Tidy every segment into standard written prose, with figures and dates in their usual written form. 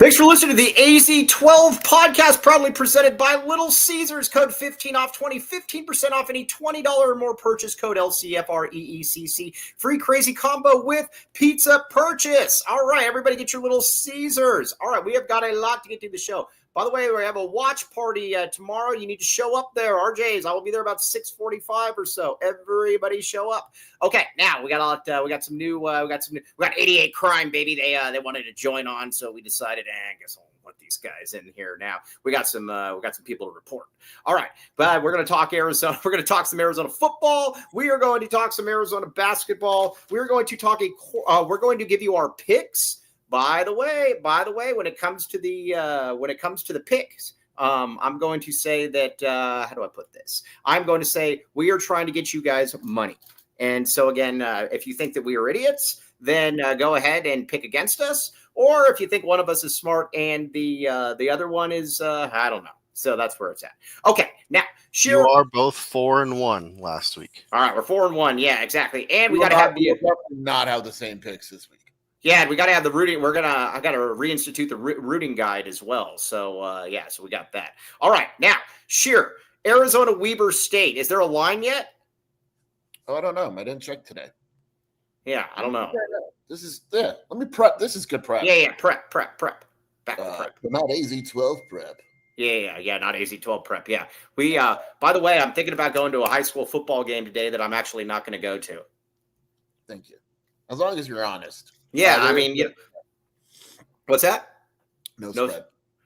Thanks for listening to the AZ12 podcast, proudly presented by Little Caesars. Code 15 off 20, 15% off any $20 or more purchase. Code LCFREECC. Free crazy combo with pizza purchase. All right, everybody get your Little Caesars. All right, we have got a lot to get through the show. By the way, we have a watch party tomorrow. You need to show up there. RJ's. I will be there about 6:45 or so. Everybody show up. Okay, now we got 88 Crime, baby. They wanted to join on, so we decided, I guess I'll let these guys in here now. We got some people to report. All right, but we're going to talk Arizona. We're going to talk some Arizona football. We are going to talk some Arizona basketball. We're going to talk we're going to give you our picks. By the way, when it comes to the picks, I'm going to say that how do I put this? I'm going to say we are trying to get you guys money. And so again, if you think that we are idiots, then go ahead and pick against us. Or if you think one of us is smart and the other one is I don't know. So that's where it's at. Okay, now you are both 4-1 last week. All right, we're 4-1. Yeah, exactly. And we got to have not have the same picks this week. Yeah, we got to have the rooting. I got to reinstitute the rooting guide as well. So, so we got that. All right. Now, Sheer, Arizona Weber State. Is there a line yet? Oh, I don't know. I didn't check today. Yeah, I don't know. Let me prep. This is good prep. Yeah. Prep. Back to prep. But not AZ12 prep. Yeah, not AZ12 prep. Yeah. We, by the way, I'm thinking about going to a high school football game today that I'm actually not going to go to. Thank you. As long as you're honest. Yeah, I mean, what's that? No spread.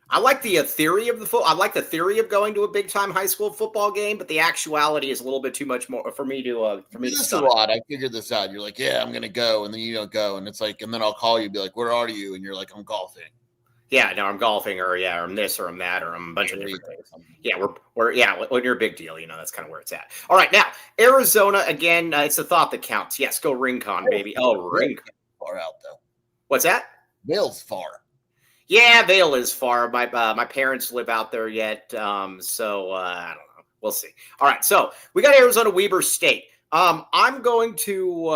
I like the theory of I like the theory of going to a big time high school football game, but the actuality is a little bit too much more for me to. This is a lot. I figured this out. You're like, yeah, I'm gonna go, and then you don't go, and it's like, and then I'll call you, be like, where are you? And you're like, I'm golfing. Yeah, no, I'm golfing, or I'm this, or I'm that, or I'm a bunch of different things. Yeah, when you're a big deal, that's kind of where it's at. All right, now Arizona again. It's the thought that counts. Yes, go Rincon, baby. Oh, Rincon. Far out though. What's that? Vail's far. Yeah, Vail is far. My parents live out there yet, so I don't know. We'll see. All right, so we got Arizona Weber State. I'm going to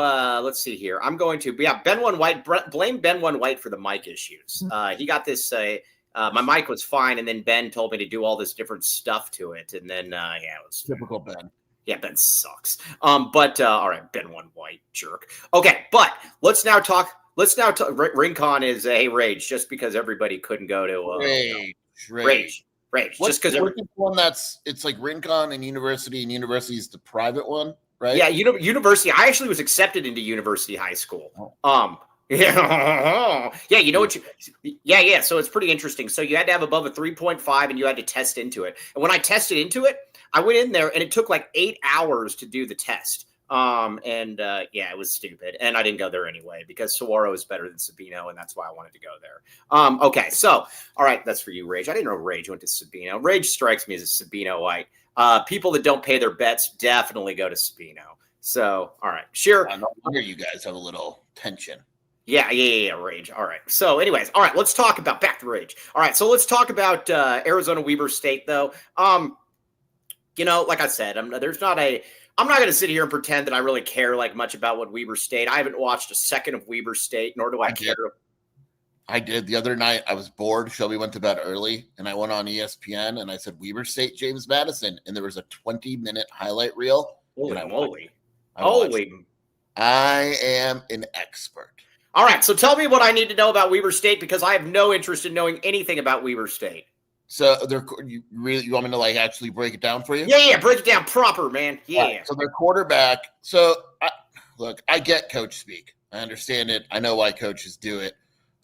let's see here. I'm going to Ben One White. Blame Ben One White for the mic issues. He got this. My mic was fine, and then Ben told me to do all this different stuff to it, and then it was typical Ben. Yeah, Ben sucks. But all right, Ben One White jerk. Okay, but let's now talk. Rincon is a Rage, just because everybody couldn't go to Rage. Just because one it's like Rincon and University is the private one, right? Yeah, University. I actually was accepted into University High School. Yeah, you know what yeah. So it's pretty interesting. So you had to have above a 3.5, and you had to test into it. And when I tested into it, I went in there, and it took like 8 hours to do the test. It was stupid, and I didn't go there anyway because Saguaro is better than Sabino, and that's why I wanted to go there. Okay, so all right, that's for you, Rage. I didn't know Rage went to Sabino. Rage strikes me as a Sabino-ite. People that don't pay their bets definitely go to Sabino. So all right, sure. No wonder you guys have a little tension. Yeah, Rage. All right. So anyways, all right, let's talk about back to Rage. All right, so let's talk about Arizona Weber State, though. Like I said, I'm not going to sit here and pretend that I really care like much about what Weber State. I haven't watched a second of Weber State, nor do I care. I did. The other night, I was bored. Shelby went to bed early, and I went on ESPN, and I said, Weber State, James Madison. And there was a 20-minute highlight reel. Holy moly. I am an expert. All right, so tell me what I need to know about Weber State, because I have no interest in knowing anything about Weber State. So you want me to actually break it down for you? Yeah, break it down proper, man. Yeah. Right, so their quarterback. So I get coach speak. I understand it. I know why coaches do it.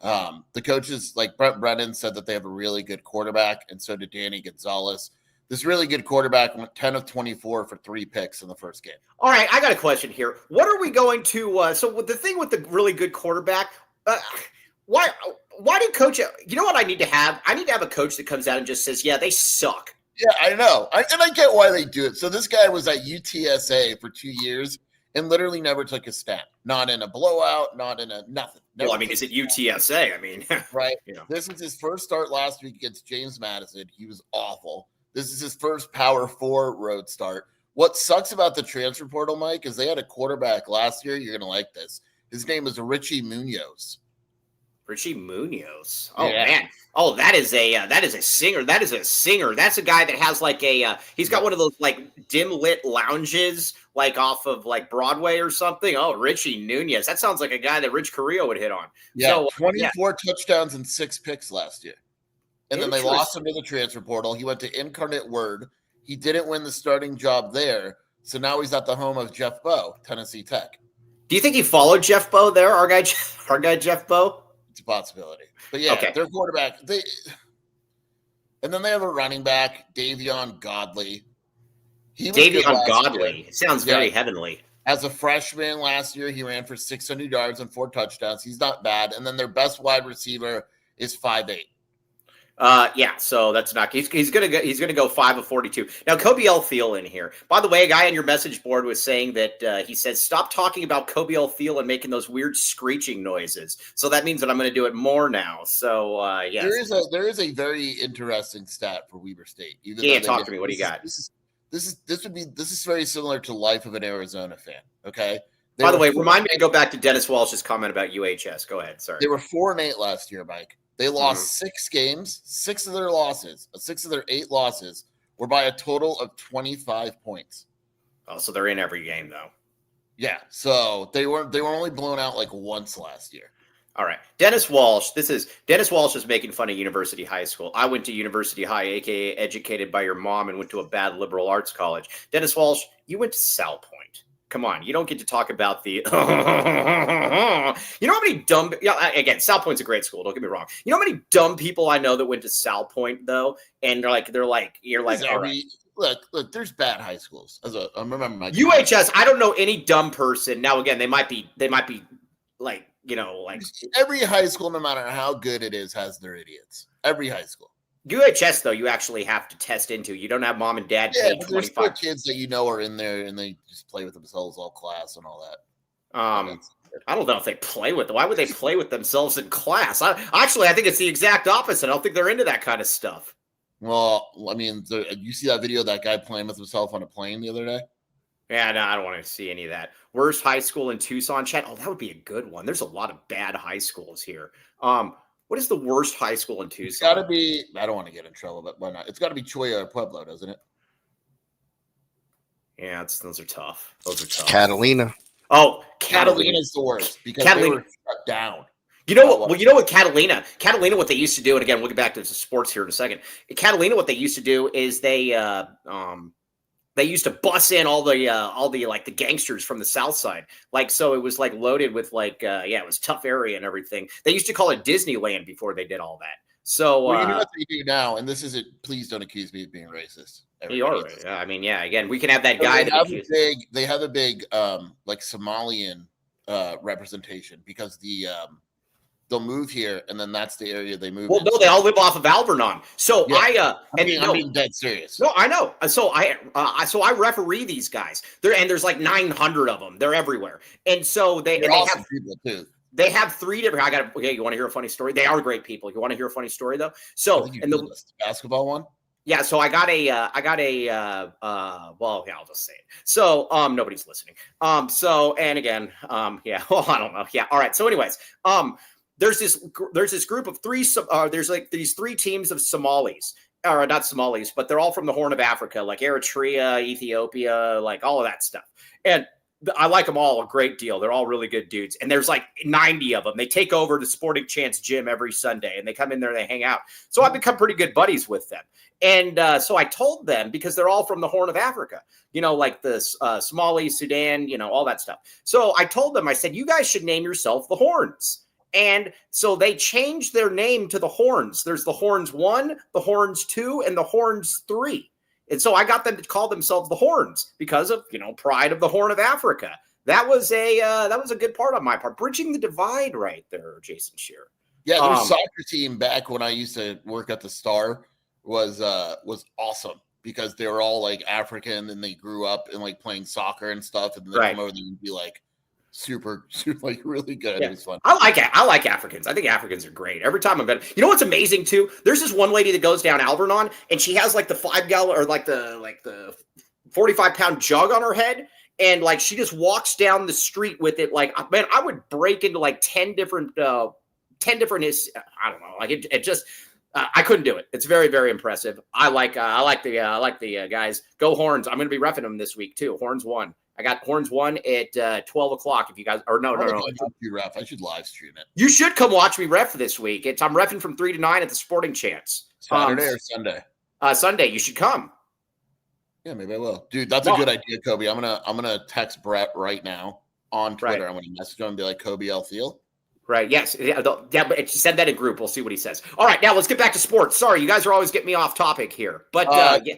The coaches, like Brent Brennan, said that they have a really good quarterback, and so did Danny Gonzalez. This really good quarterback went 10 of 24 for 3 picks in the first game. All right, I got a question here. What are we going to? So with the thing with the really good quarterback, why do coach? You know what I need to have? I need to have a coach that comes out and just says, "Yeah, they suck." Yeah, I know, and I get why they do it. So this guy was at UTSA for 2 years and literally never took a snap. Not in a blowout, not in a nothing. Well, I mean, is it UTSA? I mean, right. This is his first start last week against James Madison. He was awful. This is his first Power 4 road start. What sucks about the transfer portal, Mike, is they had a quarterback last year. You're going to like this. His name is Richie Munoz. Richie Munoz. Oh Yeah. man. Oh, that is a singer. That is a singer. That's a guy that has like a he's got one of those like dim lit lounges like off of like Broadway or something. Oh, Richie Nunez. That sounds like a guy that Rich Carrillo would hit on. Yeah, So 24 touchdowns and 6 picks last year. And then they lost him to the transfer portal. He went to Incarnate Word. He didn't win the starting job there. So now he's at the home of Jeff Bowe, Tennessee Tech. Do you think he followed Jeff Bowe there? Our guy Jeff Bowe? It's a possibility. But yeah, okay. Their quarterback. And then they have a running back, Davion Godley. Davion Godley. It sounds very heavenly. As a freshman last year, he ran for 600 yards and 4 touchdowns. He's not bad. And then their best wide receiver is 5'8". So that's not he's gonna go 5 of 42. Now Kobe L. Thielen here. By the way, a guy on your message board was saying that he said stop talking about Kobe L. Thielen making those weird screeching noises. So that means that I'm going to do it more now. So yes. There is a very interesting stat for Weber State. Talk to me. What do you got? This is very similar to life of an Arizona fan. Okay. By the way, remind me to go back to Dennis Walsh's comment about UHS. Go ahead. Sorry. They were 4-8 last year, Mike. They lost 6 games. 6 of their 8 losses were by a total of 25 points. Oh, so they're in every game though. Yeah. So they were only blown out like once last year. All right. Dennis Walsh. Dennis Walsh is making fun of University High School. I went to University High, aka educated by your mom, and went to a bad liberal arts college. Dennis Walsh, you went to Sal Point. Come on, you don't get to talk about the. You know how many dumb? Yeah, again, Sal Point's a great school. Don't get me wrong. You know how many dumb people I know that went to Sal Point though, and you're like, all right. Look. There's bad high schools. I remember my UHS. I don't know any dumb person. Now again, they might be like every high school, no matter how good it is, has their idiots. Every high school. UHS though, you actually have to test into. You don't have mom and dad pay but there's still kids that are in there and they just play with themselves all class and all that. I don't know if they play with them. Why would they play with themselves in class? I think it's the exact opposite. I don't think they're into that kind of stuff. Well, I mean, you see that video of that guy playing with himself on a plane the other day? Yeah, no, I don't want to see any of that. Worst high school in Tucson, chat. Oh, that would be a good one. There's a lot of bad high schools here. What is the worst high school in Tucson? It's got to be. I don't want to get in trouble, but why not? It's got to be Choya Pueblo, doesn't it? Yeah, those are tough. Catalina. Oh, Catalina's the worst because they were shut down. You know what Catalina, what they used to do, and again, we'll get back to sports here in a second. Catalina, what they used to do is they used to bus in all the like the gangsters from the South Side. Like, so it was like loaded with like, it was tough area and everything. They used to call it Disneyland before they did all that. So you know what they do now, and this isn't. Please don't accuse me of being racist. You are right. I mean, yeah. Again, we can have that guy. They have a big like Somalian representation because they'll move here, and then that's the area they move. Well, no, they all live off of Alvernon. So yeah. I'm being dead serious. No, I know. So I referee these guys. There's like 900 of them. They're everywhere, and so they awesome have people too. They have 3 different. You want to hear a funny story? They are great people. You want to hear a funny story though? So and the basketball one. Yeah, so I got a well, yeah, I'll just say it. So, nobody's listening. And again, well, I don't know. Yeah. All right. So anyways, there's this group of 3, there's like these 3 teams of Somalis, or not Somalis, but they're all from the Horn of Africa, like Eritrea, Ethiopia, like all of that stuff. And I like them all a great deal. They're all really good dudes. And there's like 90 of them. They take over the Sporting Chance gym every Sunday and they come in there and they hang out. So I've become pretty good buddies with them. And so I told them, because they're all from the Horn of Africa, like the Somali, Sudan, all that stuff. So I told them, I said, you guys should name yourself the Horns. And so they changed their name to the Horns. There's the Horns 1, the Horns 2, and the Horns 3. And so I got them to call themselves the Horns because of, pride of the Horn of Africa. That was a good part on my part. Bridging the divide right there, Jason Shearer. Yeah, their soccer team back when I used to work at the Star was awesome because they were all like African and they grew up and like playing soccer and stuff. And then they come over and be like super like really good. Yeah. It was fun. I like Africans. I think Africans are great. Every time I'm you know what's amazing too? There's this one lady that goes down Alvernon and she has like the 5-gallon or like the 45-pound jug on her head. And like, she just walks down the street with it. Like, man, I would break into like 10 different 10 different I don't know. Like it just I couldn't do it. It's very, very impressive. I like the guys. Go Horns. I'm going to be reffing them this week too. Horns won. I got Horns 1 at 12 o'clock. If you guys, or no. You ref. I should live stream it. You should come watch me ref this week. I'm reffing from 3 to 9 at the Sporting Chance. Saturday or Sunday? Sunday. You should come. Yeah, maybe I will. Dude, that's a good idea, Kobe. I'm gonna text Brett right now on Twitter. Right. I'm gonna message him and be like, Kobe L. Thiel. Right. Yes. Yeah. But send that in group. We'll see what he says. All right. Now let's get back to sports. Sorry, you guys are always getting me off topic here. But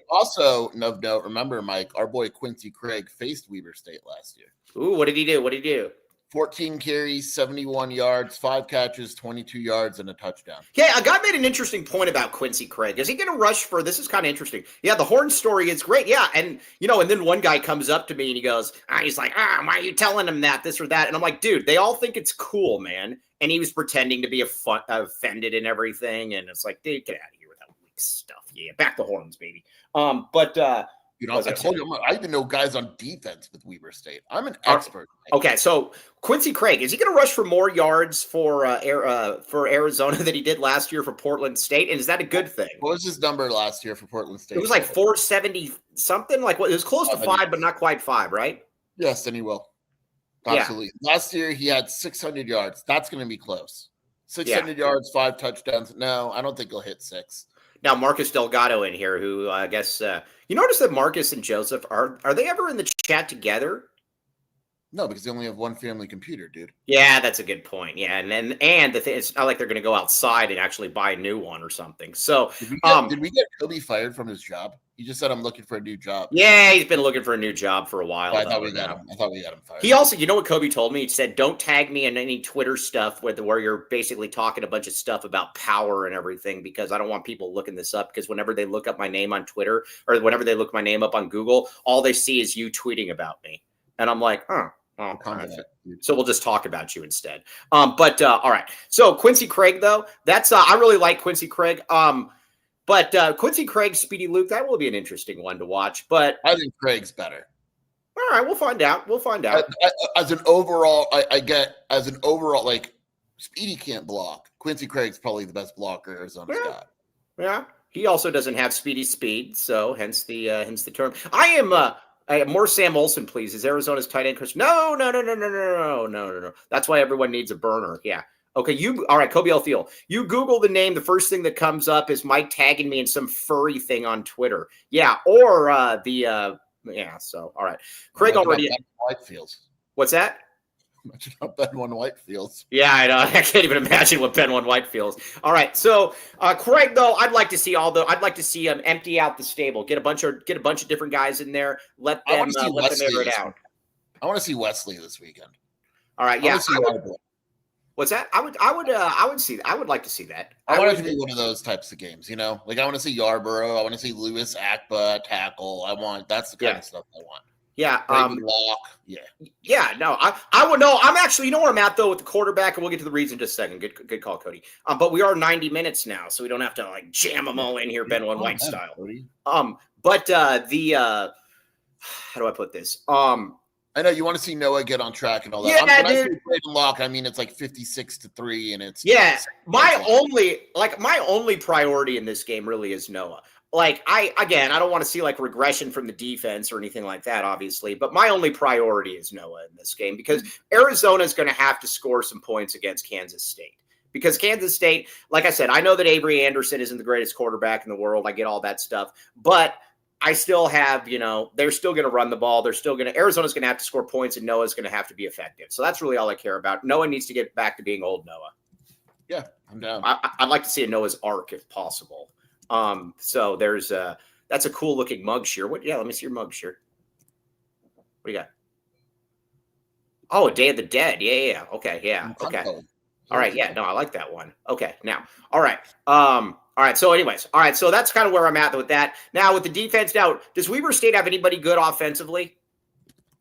also, no, remember, Mike, our boy Quincy Craig faced Weber State last year. Ooh, what did he do? 14 carries, 71 yards, 5 catches, 22 yards, and a touchdown. Yeah, a guy made an interesting point about Quincy Craig. Is he going to rush for – this is kind of interesting. Yeah, the Horn story is great. Yeah, and, and then one guy comes up to me and he goes, he's like, why are you telling him that, this or that? And I'm like, dude, they all think it's cool, man. And he was pretending to be offended and everything. And it's like, dude, get out of here with that weak stuff. Yeah, back the Horns, baby. I told you, I even know guys on defense with Weber State. I'm an expert. Okay, so Quincy Craig, is he going to rush for more yards for Arizona than he did last year for Portland State? And is that a good thing? What was his number last year for Portland State? It was like 470 something. Like it was close to 5, but not quite 5, right? Yes, and he will. Absolutely. Yeah. Last year he had 600 yards. That's going to be close. 600 yards, 5 touchdowns. No, I don't think he'll hit 6. Now, Marcus Delgado in here, who I guess you notice that Marcus and Joseph are they ever in the chat together? No, because they only have one family computer, dude. Yeah, that's a good point. Yeah, and the thing, it's not like they're going to go outside and actually buy a new one or something. So, did we get Kobe fired from his job? He just said, "I'm looking for a new job." Yeah, he's been looking for a new job for a while. I thought we got him fired. He also, what Kobe told me? He said, "Don't tag me in any Twitter stuff where you're basically talking a bunch of stuff about power and everything, because I don't want people looking this up. Because whenever they look up my name on Twitter or whenever they look my name up on Google, all they see is you tweeting about me." And I'm like, huh. Oh, so we'll just talk about you instead. All right. So Quincy Craig, though, that's I really like Quincy Craig. But Quincy Craig, Speedy Luke, that will be an interesting one to watch. But I think Craig's better. All right, we'll find out. As an overall, like Speedy can't block. Quincy Craig's probably the best blocker Arizona's got. Yeah. He also doesn't have speedy speed, so hence the term. I am more Sam Olsen, please. Is Arizona's tight end Chris? No. That's why everyone needs a burner. Yeah. Okay. All right. Kobe L. Thiel. You Google the name. The first thing that comes up is Mike tagging me in some furry thing on Twitter. Yeah. Or So all right. Craig already. Whitefields. What's that? Imagine how Ben One White feels. Yeah, I know. I can't even imagine what Ben One White feels. All right, so Craig, though, I'd like to see him empty out the stable, get a bunch of different guys in there, let them air it out. I want to see Wesley this weekend. All right, yeah. What's that? I would see that. I would like to see that. I want it to be one of those types of games, Like I want to see Yarborough. I want to see Lewis Akba tackle. That's the kind of stuff I want. Yeah. Lock. Yeah. Yeah. No, I would know. I'm actually, where I'm at though with the quarterback, and we'll get to the reads in just a second. Good call, Cody. But we are 90 minutes now, so we don't have to like jam them all in here, Ben One White style. Cody. But how do I put this? I know you want to see Noah get on track and all that. Yeah, when dude. I say Braden Locke, I mean it's like 56-3, and it's my only priority in this game really is Noah. Like I don't want to see like regression from the defense or anything like that, obviously, but my only priority is Noah in this game because Arizona is going to have to score some points against Kansas State. Because Kansas State, like I said, I know that Avery Anderson isn't the greatest quarterback in the world. I get all that stuff, but I still have, they're still going to run the ball. Arizona's going to have to score points, and Noah's going to have to be effective. So that's really all I care about. Noah needs to get back to being old Noah. Yeah, I'm down. I'd like to see a Noah's Ark if possible. So that's a cool looking mug shirt. Let me see your mug shirt. What do you got? Oh, Day of the Dead. Yeah. Okay. Yeah. Okay. All right. Yeah. No, I like that one. Okay. Now, all right. All right. So anyways, all right. So that's kind of where I'm at with that. Now with the defense, does Weber State have anybody good offensively?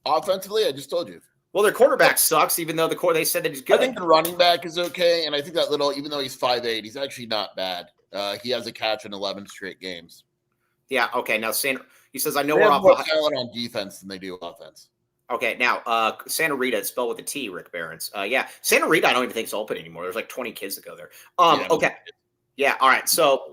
Offensively, I just told you. Well, their quarterback sucks, even though they said that he's good. I think the running back is okay. And I think that even though he's 5'8", he's actually not bad. He has a catch in 11 straight games. Yeah. Okay. Now, he says, I know they we're have more talent on defense than they do offense. Okay, now Santa Rita is spelled with a T, Rick Barons. Yeah, Santa Rita I don't even think it's open anymore. There's like 20 kids that go there. Okay. Yeah, all right. So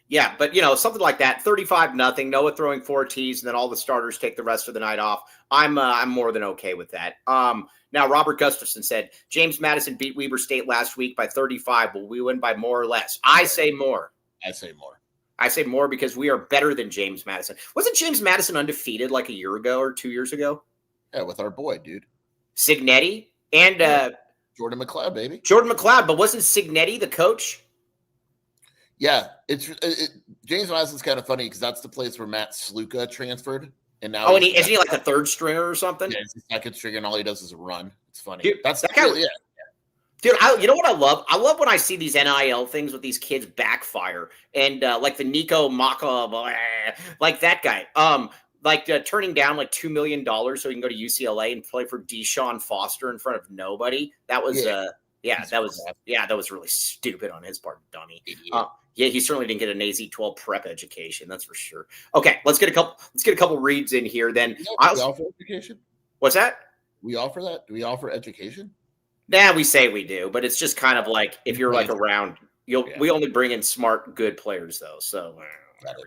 yeah, but something like that, 35-0, Noah throwing 4 Ts, and then all the starters take the rest of the night off. I'm more than okay with that. Now Robert Gustafson said James Madison beat Weber State last week by 35. Will we win by more or less? I say more. I say more because we are better than James Madison. Wasn't James Madison undefeated like a year ago or 2 years ago? Yeah, with our boy, dude. Signetti and Jordan McLeod, baby. Jordan McLeod, but wasn't Signetti the coach? Yeah, James Madison's kind of funny because that's the place where Matt Sluka transferred, and now isn't he like a third stringer or something? Yeah, he's the second stringer, and all he does is run. It's funny. Dude, that's that guy. Yeah. Dude, you know what I love? I love when I see these NIL things with these kids backfire, and like the Nico Maka, like that guy, turning down like $2 million so he can go to UCLA and play for Deshaun Foster in front of nobody. That was that was really stupid on his part, dummy. Yeah, he certainly didn't get an AZ-12 prep education, that's for sure. Okay, let's get a couple reads in here. Then we offer education. What's that? We offer that? Do we offer education? Nah, we say we do, but it's just kind of like if you're like around, we only bring in smart, good players though. So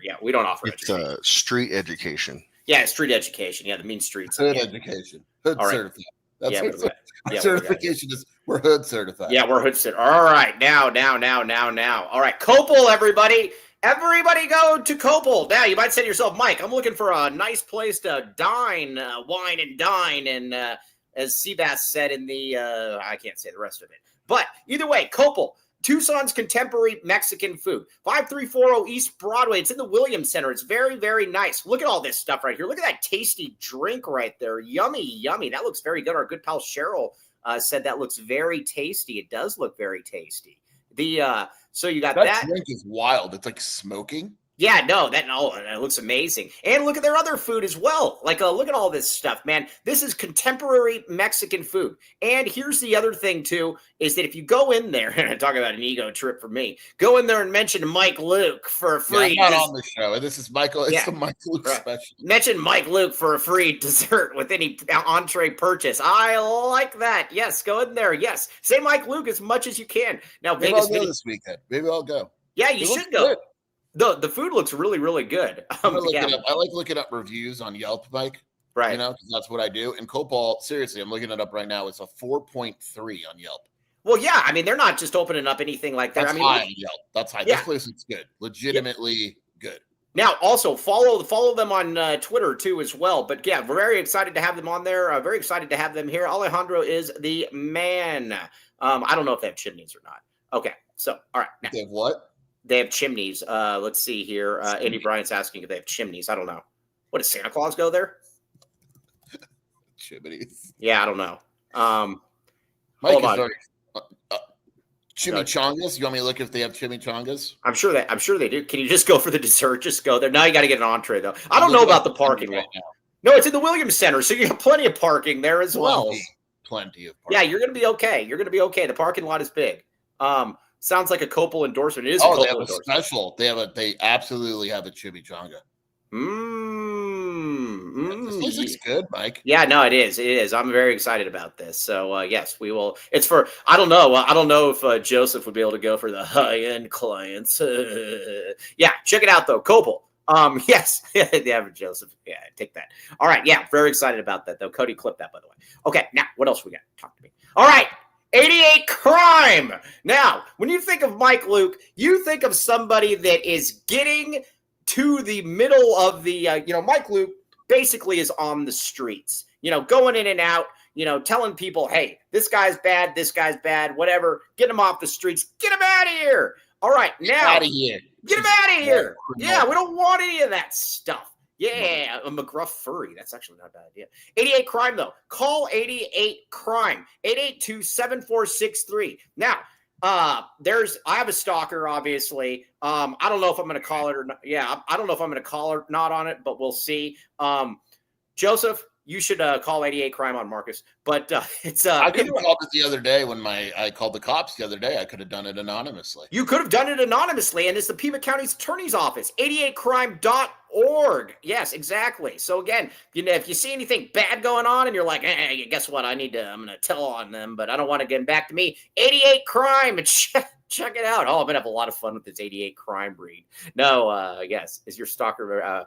yeah, we don't offer education. Street education. Yeah, street education. Yeah, the mean streets. Hood education. Hood certified. That's certification is we're hood certified. Yeah, we're hood certified. All right, now. All right, Copel, everybody. Everybody go to Copel. Now, you might say to yourself, Mike, I'm looking for a nice place to dine, wine and dine, and as Seabass said in the, I can't say the rest of it. But either way, Copel, Tucson's contemporary Mexican food. 5340 East Broadway. It's in the Williams Center. It's very, very nice. Look at all this stuff right here. Look at that tasty drink right there. Yummy, yummy. That looks very good. Our good pal Cheryl said that looks very tasty. It does look very tasty. So you got that. Drink is wild. It's like smoking. Yeah, it looks amazing. And look at their other food as well. Like, look at all this stuff, man. This is contemporary Mexican food. And here's the other thing, too, is that if you go in there, and talk about an ego trip for me, go in there and mention Mike Luke for a free. Yeah, I'm not on the show. This is Michael. It's the Mike Luke special. Mention Mike Luke for a free dessert with any entree purchase. I like that. Yes, go in there. Yes. Say Mike Luke as much as you can. Now, maybe I'll go this weekend. Maybe I'll go. Yeah, you should go. Good. The food looks really, really good. I like looking up reviews on Yelp, Mike. Right. Because that's what I do. And Copal, seriously, I'm looking it up right now. It's a 4.3 on Yelp. Well, yeah. I mean, they're not just opening up anything like that. That's high on Yelp. That's high. Yeah. This place is good. Legitimately good. Now, also follow them on Twitter too as well. But yeah, we're very excited to have them on there. Very excited to have them here. Alejandro is the man. I don't know if they have chimneys or not. Okay, so all right. Now, they have what? They have chimneys. Let's see here. Andy Bryant's asking if they have chimneys. I don't know. What, does Santa Claus go there? Chimneys. Yeah, I don't know. Mike, chimichangas. You want me to look if they have chimichangas? I'm sure they do. Can you just go for the dessert? Just go there. Now you got to get an entree though. I don't know about the parking lot. No, it's in the Williams Center, so you have plenty of parking there as well. Plenty of parking. Yeah, you're going to be okay. The parking lot is big. Sounds like a Copel endorsement. It is. Oh, they have a special. They absolutely have a chimichanga. This place looks good, Mike. Yeah, no, it is. It is. I'm very excited about this. So yes, we will. It's for. I don't know. I don't know if Joseph would be able to go for the high end clients. Yeah, check it out though, Copel. Yes, the average Joseph. Yeah, take that. All right. Yeah, very excited about that though. Cody clipped that, by the way. Okay, now what else we got? Talk to me. All right. 88 crime. Now, when you think of Mike Luke, you think of somebody that is getting to the middle of the, Mike Luke basically is on the streets, going in and out, telling people, hey, this guy's bad, whatever. Get him off the streets. Get him out of here. All right. Now, out of here. Get him out of here. Yeah, we don't want any of that stuff. Yeah, a McGruff furry. That's actually not a bad idea. 88 crime, though. Call 88 crime. 882-7463. Now, I have a stalker, obviously. I don't know if I'm going to call it or not. Yeah, I don't know if I'm going to call or not on it, but we'll see. Joseph, you should call 88 Crime on Marcus. But it's I could have called it the other day when I called the cops the other day. I could have done it anonymously. You could have done it anonymously, and it's the Pima County's Attorney's Office, 88crime.org. Yes, exactly. So again, if you see anything bad going on and you're like, guess what? I'm going to tell on them, but I don't want to get back to me. 88 Crime, and check it out. Oh, I'm going to have a lot of fun with this 88 Crime breed. No, yes, is your stalker...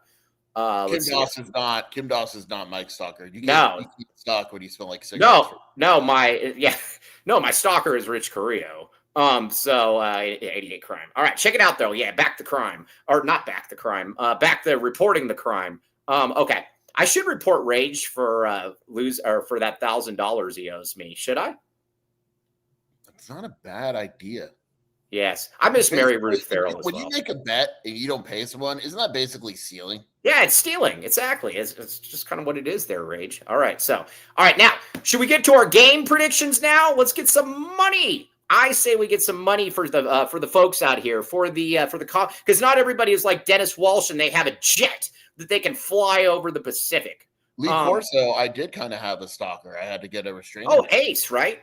Kim Doss is not Mike Stalker. You keep stock when you smell like cigarettes. My stalker is Rich Carrillo. 88 Crime. All right, check it out though. Yeah, back the crime, or not back the crime. Back the reporting the crime. Okay, I should report Rage for for that $1,000 he owes me. Should I? It's not a bad idea. Yes, I miss Mary Ruth Farrell as well. When you make a bet and you don't pay someone, isn't that basically stealing? Yeah, it's stealing. Exactly. It's just kind of what it is there, Rage. All right. Now, should we get to our game predictions now? Let's get some money. I say we get some money for the folks out here for the because not everybody is like Dennis Walsh and they have a jet that they can fly over the Pacific. Lee Corso, I did kind of have a stalker. I had to get a restraining order. Ace, right?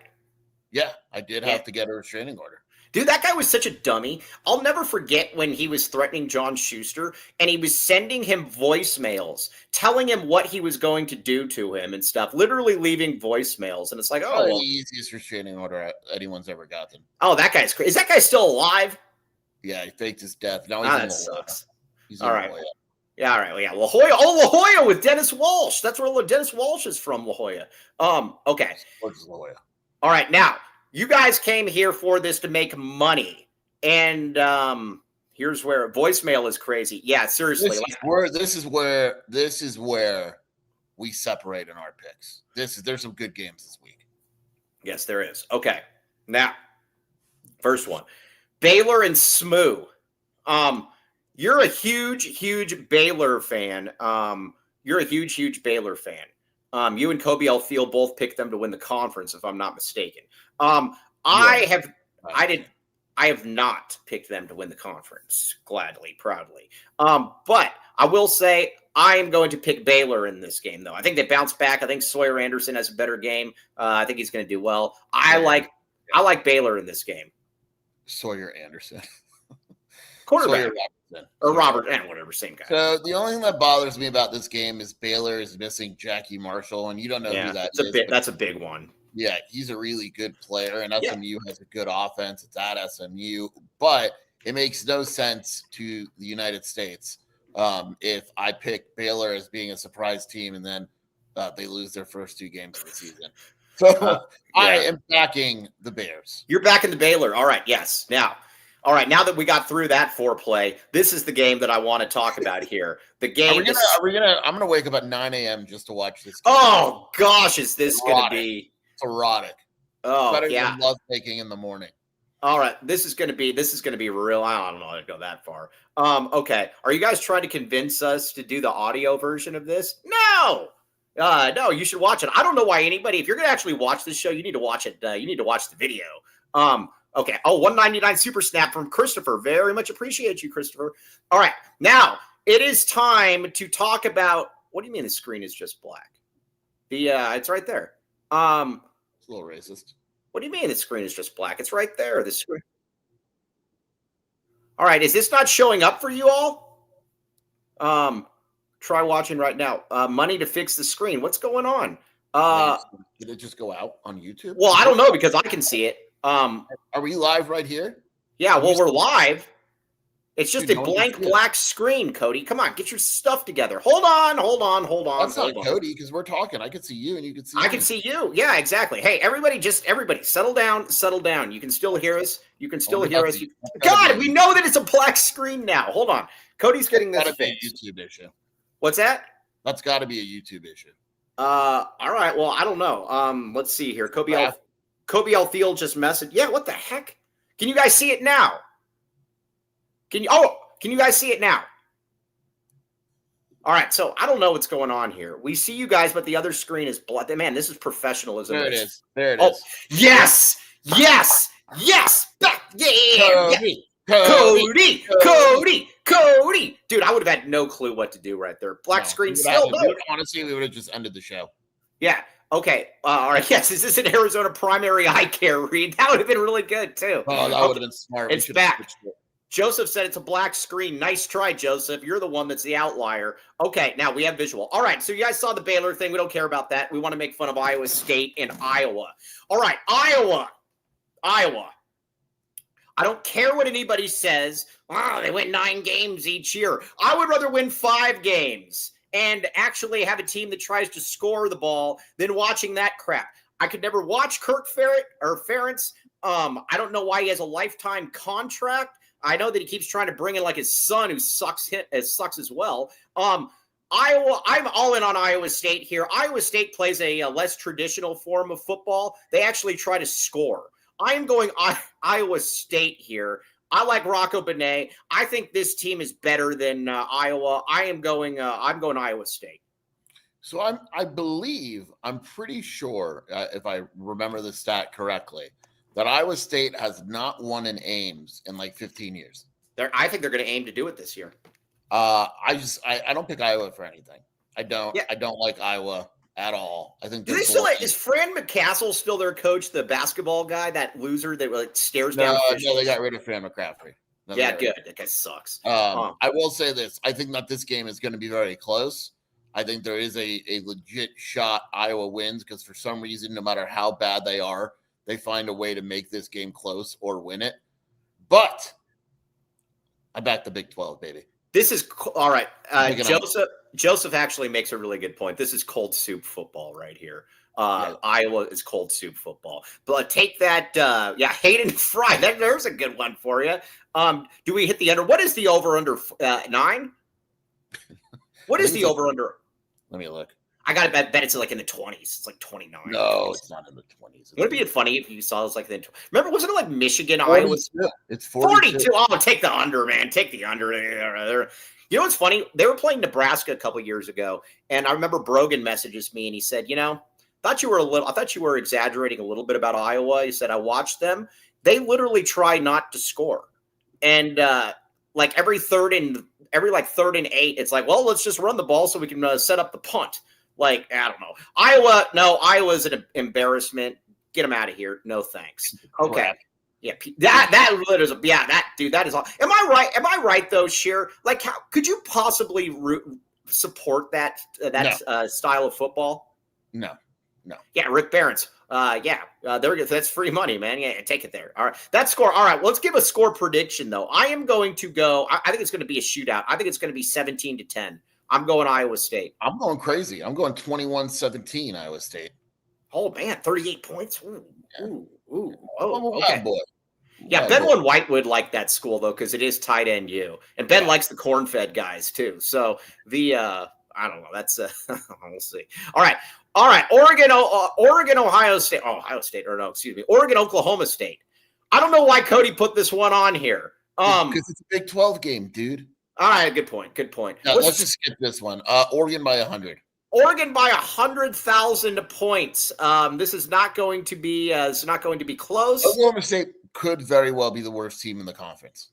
Yeah, I did have to get a restraining order. Dude, that guy was such a dummy. I'll never forget when he was threatening John Schuster and he was sending him voicemails, telling him what he was going to do to him and stuff, literally leaving voicemails. And it's like, the easiest restraining order anyone's ever gotten. Oh, that guy's crazy. Is that guy still alive? Yeah, he faked his death. Now he's in that sucks. He's all right. La Jolla. Yeah, all right. Well, yeah, La Jolla. Oh, La Jolla with Dennis Walsh. That's where Dennis Walsh is from, La Jolla. Okay. Where's La Jolla? All right, now. You guys came here for this to make money, and here's where voicemail is crazy. Yeah, seriously. This is where we separate in our picks. There's some good games this week. Yes, there is. Okay, now first one, Baylor and Smoo. You're a huge Baylor fan. You're a huge Baylor fan. You and Kobe Alfield both picked them to win the conference, if I'm not mistaken. I have not picked them to win the conference, gladly, proudly. But I will say I am going to pick Baylor in this game, though. I think they bounce back. I think Sawyer Anderson has a better game. I think he's going to do well. I like Baylor in this game. Sawyer Anderson, quarterback, or Robert, whatever, same guy. So the only thing that bothers me about this game is Baylor is missing Jackie Marshall, and you don't know who that is. That's a big one. Yeah, he's a really good player, and SMU has a good offense. It's at SMU, but it makes no sense to the United States if I pick Baylor as being a surprise team and then they lose their first two games of the season. So I am backing the Bears. You're backing the Baylor. All right, yes. Now that we got through that foreplay, this is the game that I want to talk about here. The game. I'm gonna wake up at 9 a.m. just to watch this game. Oh gosh, is this gonna be erotic? Oh, better than love making in the morning. All right, this is gonna be real. I don't know how to go that far. Okay, are you guys trying to convince us to do the audio version of this? No, you should watch it. I don't know why anybody. If you're gonna actually watch this show, you need to watch it. You need to watch the video. Okay. Oh, 199 super snap from Christopher. Very much appreciate you, Christopher. All right, now it is time to talk about. What do you mean the screen is just black? It's right there. It's a little racist. What do you mean the screen is just black? It's right there. The screen. All right, is this not showing up for you all? Try watching right now. Money to fix the screen. What's going on? Did it just go out on YouTube? Well, I don't know because I can see it. Are we live right here? Yeah, well, we're live. It's just a blank black screen, Cody. Come on, get your stuff together. Hold on. That's not Cody because we're talking. I can see you and you can see me. I can see you. Yeah, exactly. Hey, everybody settle down. You can still hear us. God, we know that it's a black screen now. Hold on. Cody's getting this fixed. YouTube issue. What's that? That's got to be a YouTube issue. All right. Well, I don't know. Let's see here. Kobe Alfield just messaged. Yeah, what the heck? Can you guys see it now? Can you guys see it now? All right, so I don't know what's going on here. We see you guys, but the other screen is black. Man, this is professionalism. There it is. Yes. Cody. Dude, I would have had no clue what to do right there. Black screen still. Honestly, we would have just ended the show. Yeah. Okay. All right. Yes. Is this an Arizona primary eye care read? That would have been really good too. Oh, that would have been smart. It's back. Joseph said it's a black screen. Nice try, Joseph. You're the one that's the outlier. Okay, now we have visual. All right, so you guys saw the Baylor thing. We don't care about that. We want to make fun of Iowa State and Iowa. All right, Iowa. I don't care what anybody says. Oh, they win 9 games each year. I would rather win 5 games and actually have a team that tries to score the ball than watching that crap. I could never watch Kirk Ferentz. I don't know why he has a lifetime contract. I know that he keeps trying to bring in like his son who sucks as well. Iowa, I'm all in on Iowa State here. Iowa State plays a less traditional form of football. They actually try to score. I am going Iowa State here. I like Rocco Benet. I think this team is better than Iowa. I'm going Iowa State. So I'm pretty sure, if I remember the stat correctly, that Iowa State has not won in Ames in like 15 years. I think they're going to aim to do it this year. I don't pick Iowa for anything. I don't like Iowa at all. I think is Fran McCastle still their coach, the basketball guy, that loser that like stares down? No, they got rid of Fran McCaffrey. Yeah, good. That guy sucks. I will say this. I think that this game is going to be very close. I think there is a legit shot Iowa wins because for some reason, no matter how bad they are, they find a way to make this game close or win it. But I back the Big 12, baby. This is all right. Joseph actually makes a really good point. This is cold soup football right here. Iowa is cold soup football. But take that. Hayden Fry. There's a good one for you. Do we hit the under? What is the over under 9? What is the over under? Let me look. I got to bet it's like in the 20s. It's like 29. No, it's not in the 20s. Would it be funny if you saw this like remember, wasn't it like Michigan, Iowa? It's 42. Oh, take the under, man. Take the under. You know what's funny? They were playing Nebraska a couple years ago, and I remember Brogan messages me, and he said, I thought you were exaggerating a little bit about Iowa. He said, I watched them. They literally try not to score. And like every third and 8, it's like, well, let's just run the ball so we can set up the punt. Like, I don't know. Iowa's an embarrassment. Get them out of here. No thanks. Okay. Crap. Yeah, that is all. Am I right? Am I right though, Sheer? Like, how could you possibly support that style of football? No. Yeah, Rick Barron's. That's free money, man. Yeah, take it there. All right, that score. All right, well, let's give a score prediction though. I am going to go. I think it's going to be a shootout. I think it's going to be 17-10. I'm going Iowa State. I'm going crazy. I'm going 21-17 Iowa State. Oh, man, 38 points. Ooh. Oh, okay. Boy. Yeah, Ben White would like that school, though, because it is tight end U. And Ben likes the corn-fed guys, too. So, I don't know. That's we'll see. All right. Oregon, Ohio State. Oh, Ohio State. Or no, excuse me. Oregon, Oklahoma State. I don't know why Cody put this one on here. Because it's a Big 12 game, dude. All right, good point. No, let's just skip this one. Oregon by 100. Oregon by 100,000 points. This is not going to be. It's not going to be close. Oklahoma State could very well be the worst team in the conference.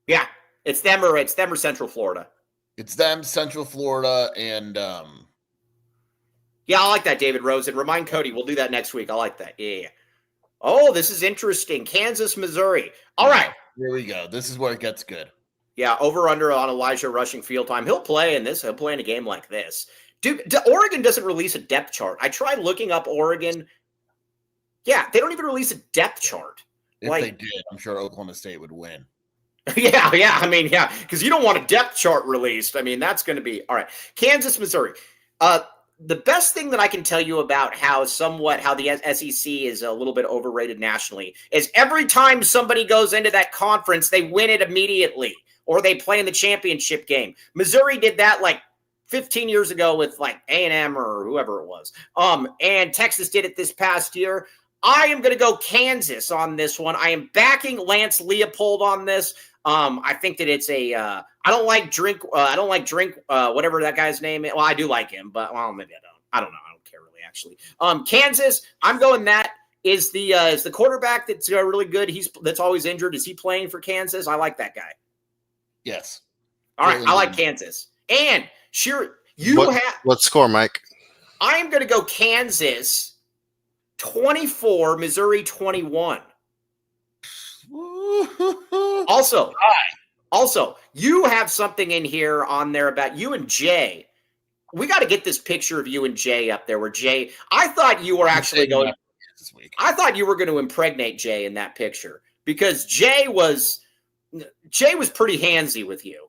Yeah, it's them or Central Florida. It's them, Central Florida, and yeah, I like that, David Rosen. Remind Cody. We'll do that next week. I like that. Yeah. Oh, this is interesting. Kansas, Missouri. All right. Here we go. This is where it gets good. Yeah, over under on Elijah rushing field time. He'll play in this. He'll play in a game like this. Dude, Oregon doesn't release a depth chart. I tried looking up Oregon. Yeah, they don't even release a depth chart. If they did, I'm sure Oklahoma State would win. Yeah. I mean, yeah, because you don't want a depth chart released. I mean, that's going to be all right. Kansas, Missouri. The best thing that I can tell you about how the SEC is a little bit overrated nationally is every time somebody goes into that conference, they win it immediately or they play in the championship game. Missouri did that like 15 years ago with like A&M or whoever it was. And Texas did it this past year. I am going to go Kansas on this one. I am backing Lance Leopold on this. I think that it's I don't like drink, whatever that guy's name is. Well, I do like him, but well, maybe I don't. I don't know. I don't care really, actually. Kansas, I'm going that. Is the quarterback that's really good? That's always injured. Is he playing for Kansas? I like that guy. Yes. All right, I like Kansas. And sure, what score, Mike? I am going to go Kansas 24, Missouri 21. Also, you have something in here on there about you and Jay. We got to get this picture of you and Jay up there. Where Jay, I thought you were actually going this week. I thought you were going to impregnate Jay in that picture because Jay was pretty handsy with you.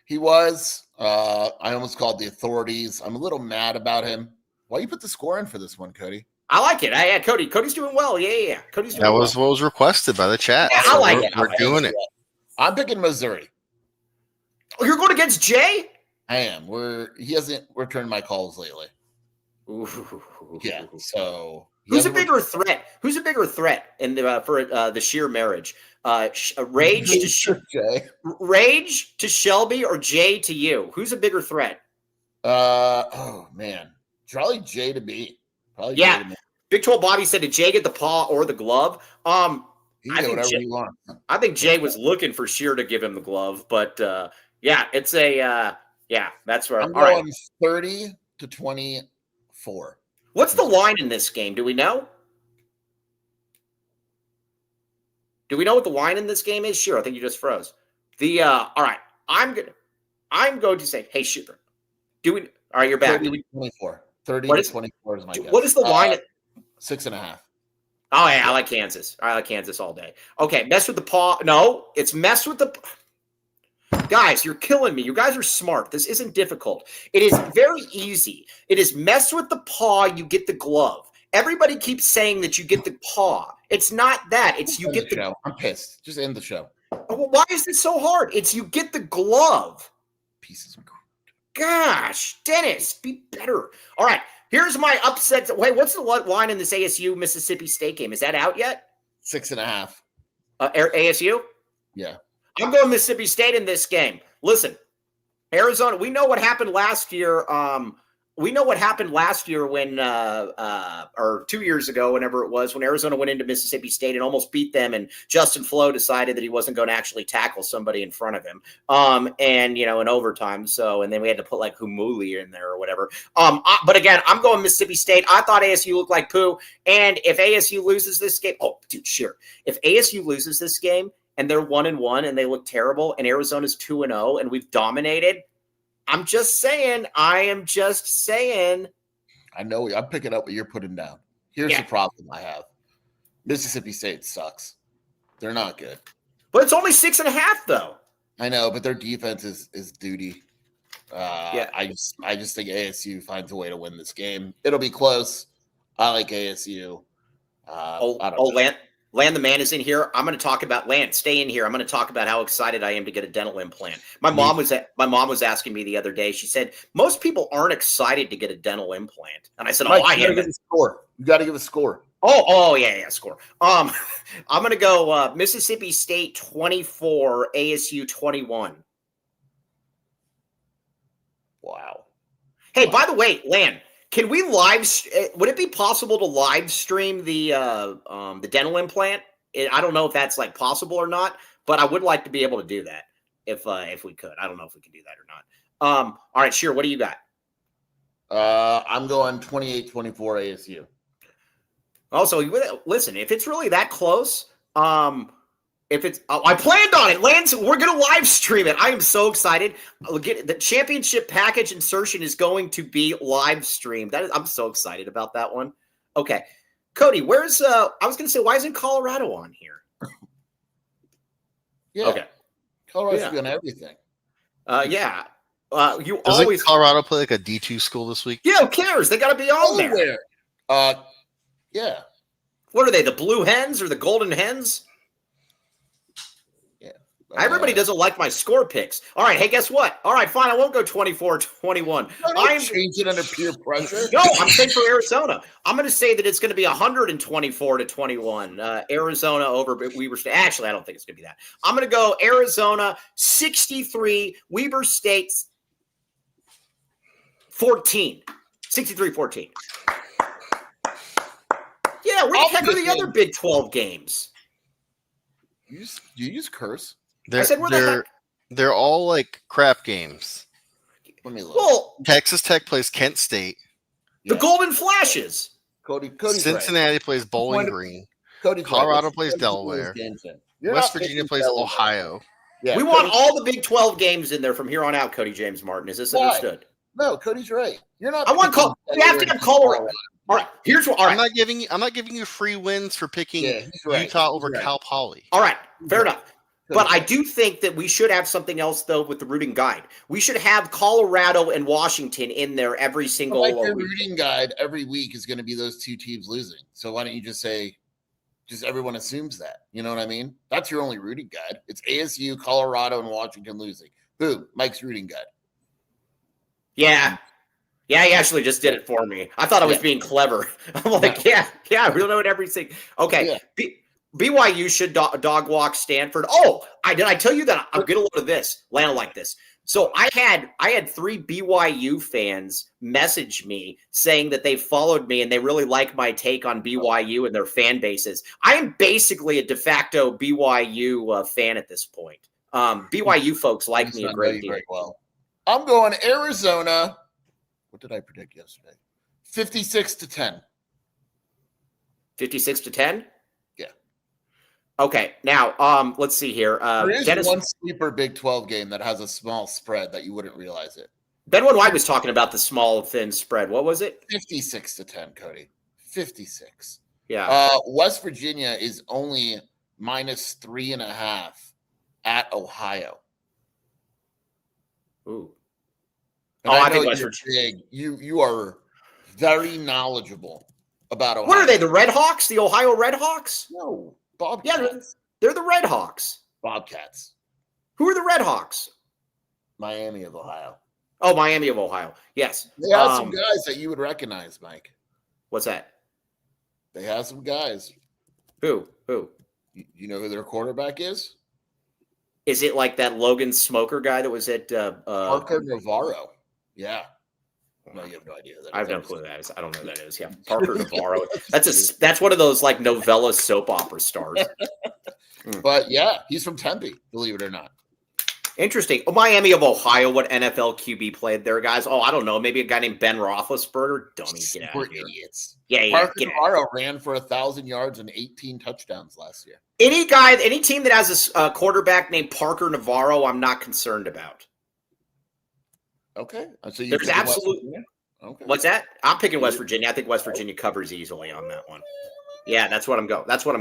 He was. I almost called the authorities. I'm a little mad about him. Why you put the score in for this one, Cody? I like it. Cody. Cody's doing well. Yeah. Cody's doing that was what was requested by the chat. Yeah, so I like it. We're doing it. I'm picking Missouri. Oh, you're going against Jay? I am. He hasn't returned my calls lately. Ooh. Yeah. So who's a bigger threat? Who's a bigger threat in for the sheer marriage? Rage to Shelby or Jay to you? Who's a bigger threat? Oh man, probably Jay to me. Probably yeah. Jay to me. Big 12 Bobby said, did Jay get the paw or the glove? I think whatever he wants. I think Jay was looking for Sheer to give him the glove, but it's a that's where I'm going 30-24. What's the line in this game? Do we know? Do we know what the line in this game is? Sure, I think you just froze. All right, I'm going to say, hey, Sheer, all right, you're back. 30-24. 30-24 is my guess. What is the line? 6.5. Oh, yeah, I like Kansas. I like Kansas all day. Okay, mess with the paw. No, it's mess with the. Guys, you're killing me. You guys are smart. This isn't difficult. It is very easy. It is mess with the paw, you get the glove. Everybody keeps saying that you get the paw. It's not that. It's you get the show. I'm pissed. Just end the show. Well, why is this so hard? It's you get the glove. Pieces of crap. Gosh, Dennis, be better. All right, here's my upset. Wait, what's the line in this ASU Mississippi State game? Is that out yet? 6.5. ASU? Yeah. I'm going Mississippi State in this game. Listen, Arizona, we know what happened last year. When or 2 years ago, whenever it was, when Arizona went into Mississippi State and almost beat them, and Justin Flo decided that he wasn't going to actually tackle somebody in front of him, in overtime. So, and then we had to put like Humuli in there or whatever. But again, I'm going Mississippi State. I thought ASU looked like poo, and if ASU loses this game, if ASU loses this game and they're 1-1 and they look terrible, and Arizona's 2-0 and we've dominated. I'm just saying. I am just saying. I know. I'm picking up what you're putting down. Here's the problem I have. Mississippi State sucks. They're not good. But it's only 6.5, though. I know, but their defense is duty. I just think ASU finds a way to win this game. It'll be close. I like ASU. Land the man is in here. I'm going to talk about Land. Stay in here. I'm going to talk about how excited I am to get a dental implant. My mom was asking me the other day. She said most people aren't excited to get a dental implant, and I said, Mike, I am. You got to give a score. Oh yeah, score. I'm going to go Mississippi State 24, ASU 21. Wow. Hey, by the way, Land. Can we would it be possible to live stream the dental implant? I don't know if that's like possible or not, but I would like to be able to do that if we could. I don't know if we can do that or not. All right, sure. What do you got? I'm going 28-24 ASU. Also, listen, if it's really that close, I planned on it. Lance, we're going to live stream it. I am so excited. The championship package insertion is going to be live streamed. I'm so excited about that one. Okay. Cody, I was going to say, why isn't Colorado on here? Yeah. Okay. Colorado should be on everything. Yeah. Doesn't Colorado play like a D2 school this week? Yeah, who cares? They got to be on there. Yeah. What are they, the Blue Hens or the Golden Hens? Everybody doesn't like my score picks. All right, hey, guess what? All right, fine, I won't go 24-21. I am changing under peer pressure. No, I'm saying for Arizona. I'm going to say that it's going to be 124-21. Arizona over Weber State. Actually, I don't think it's going to be that. I'm going to go Arizona 63, Weber State 14. 63-14. Yeah, Yeah, where the heck are the other Big 12 games? You use curse? I said, where the heck? They're all like crap games. Let me look. Well, Texas Tech plays Kent State. The Golden Flashes. Cody's Cincinnati right. plays Bowling Green. Cody's Colorado right. plays Delaware. West Virginia plays Ohio. Yeah, we want all the Big 12 games in there from here on out, Cody James Martin. Is this understood? No, Cody's right. You're not. I want you have to have Colorado. All right, here's what. All right, I'm not giving you free wins for picking Utah over Cal Poly. All right, fair enough. But I do think that we should have something else, though, with the rooting guide. We should have Colorado and Washington in there every single week. Your rooting guide every week is going to be those two teams losing. So why don't you just say, just everyone assumes that? You know what I mean? That's your only rooting guide. It's ASU, Colorado, and Washington losing. Boom, Mike's rooting guide. Yeah. Yeah, he actually just did it for me. I thought I was being clever. I'm like, yeah, we know it everything. Okay. Yeah. BYU should dog walk Stanford. Oh, did I tell you that? I'll get a load of this. Land like this. So I had 3 BYU fans message me saying that they followed me and they really like my take on BYU and their fan bases. I am basically a de facto BYU fan at this point. BYU folks like me a great deal. Well, I'm going Arizona. What did I predict yesterday? 56-10. 56-10? Yeah. Okay. Now, let's see here. There is one sleeper Big 12 game that has a small spread that you wouldn't realize it. Ben White was talking about the small, thin spread. What was it? 56-10, Cody. 56. Yeah. West Virginia is only -3.5 at Ohio. Ooh. And I think West Virginia. You are very knowledgeable about Ohio. What are they? The Red Hawks? The Ohio Red Hawks? No, Bobcats. Yeah, they're the Red Hawks. Bobcats. Who are the Red Hawks? Miami of Ohio. Oh, Miami of Ohio. Yes. They have some guys that you would recognize, Mike. What's that? They have some guys. Who? You know who their quarterback is? Is it like that Logan Smoker guy that was at Parker Navarro? Yeah. No, you have no idea. I have no clue who that is. I don't know who that is. Yeah, Parker Navarro. That's one of those like novella soap opera stars. But yeah, he's from Tempe, believe it or not. Interesting. Oh, Miami of Ohio. What NFL QB played there, guys? Oh, I don't know. Maybe a guy named Ben Roethlisberger. Dummy, get out of here. Idiots. Yeah. Parker Navarro ran for 1,000 yards and 18 touchdowns last year. Any team that has a quarterback named Parker Navarro, I'm not concerned about. Okay. So there's absolutely. Okay. What's that? I'm picking West Virginia. I think West Virginia covers easily on that one. Yeah, that's what I'm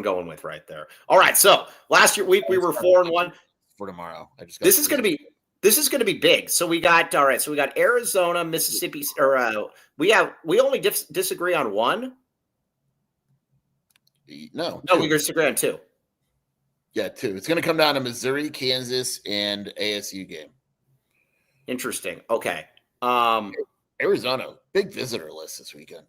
going with right there. All right. So last week we were 4-1. For tomorrow, this is going to be big. So we got So we got Arizona, Mississippi, or we only disagree on one. No, we disagree on 2. Yeah, 2. It's going to come down to Missouri, Kansas, and ASU game. Interesting. Okay. Arizona, big visitor list this weekend.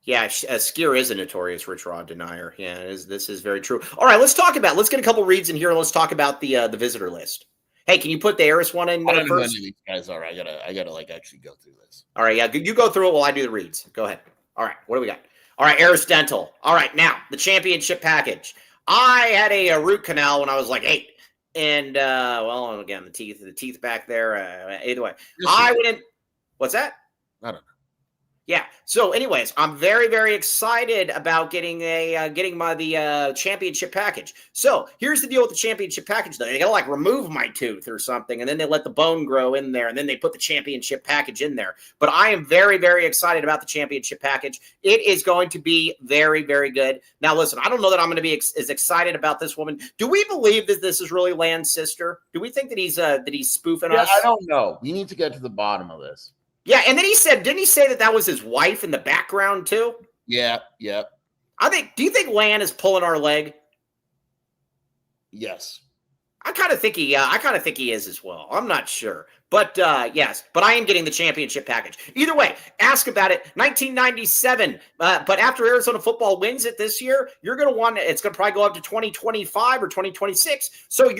Yeah, Skier is a notorious Rich Rod denier. Yeah, this is very true. All right, let's get a couple reads in here and let's talk about the visitor list. Hey, can you put the Aris one in I don't know first? who these guys are. I gotta like actually go through this. All right, yeah, you go through it while I do the reads. Go ahead. All right, what do we got? All right, Aris Dental. All right, now the championship package. I had a root canal when I was like 8. And well, again, the teeth back there. Either way, I went in. What's that? I don't know. Yeah. So, anyways, I'm very, very excited about getting the championship package. So here's the deal with the championship package. They gotta like remove my tooth or something, and then they let the bone grow in there, and then they put the championship package in there. But I am very, very excited about the championship package. It is going to be very, very good. Now, listen, I don't know that I'm going to be as excited about this woman. Do we believe that this is really Land's sister? Do we think that he's spoofing us? I don't know. We need to get to the bottom of this. Yeah, and then didn't he say that was his wife in the background too? Yeah. Do you think Land is pulling our leg? Yes. I kind of think he is as well. I'm not sure. But yes, but I am getting the championship package. Either way, ask about it. 1997. But after Arizona football wins it this year, you're going to it's going to probably go up to 2025 or 2026. So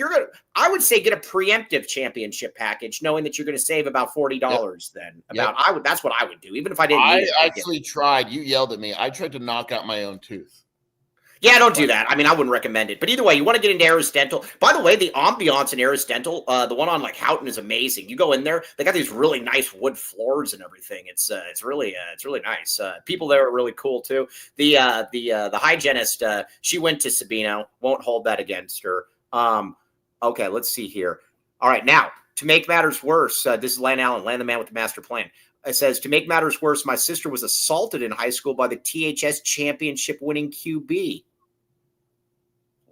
I would say get a preemptive championship package, knowing that you're going to save about $40 then. That's what I would do, even if I didn't. I actually tried. You yelled at me. I tried to knock out my own tooth. Yeah, don't do that. I mean, I wouldn't recommend it. But either way, you want to get into Aris Dental. By the way, the ambiance in Aris Dental, the one on like Houghton, is amazing. You go in there, they got these really nice wood floors and everything. It's really nice. People there are really cool too. The hygienist, she went to Sabino. Won't hold that against her. Okay, let's see here. All right, now to make matters worse, this is Lan Allen, Lan the man with the master plan. It says, to make matters worse, my sister was assaulted in high school by the THS championship winning QB.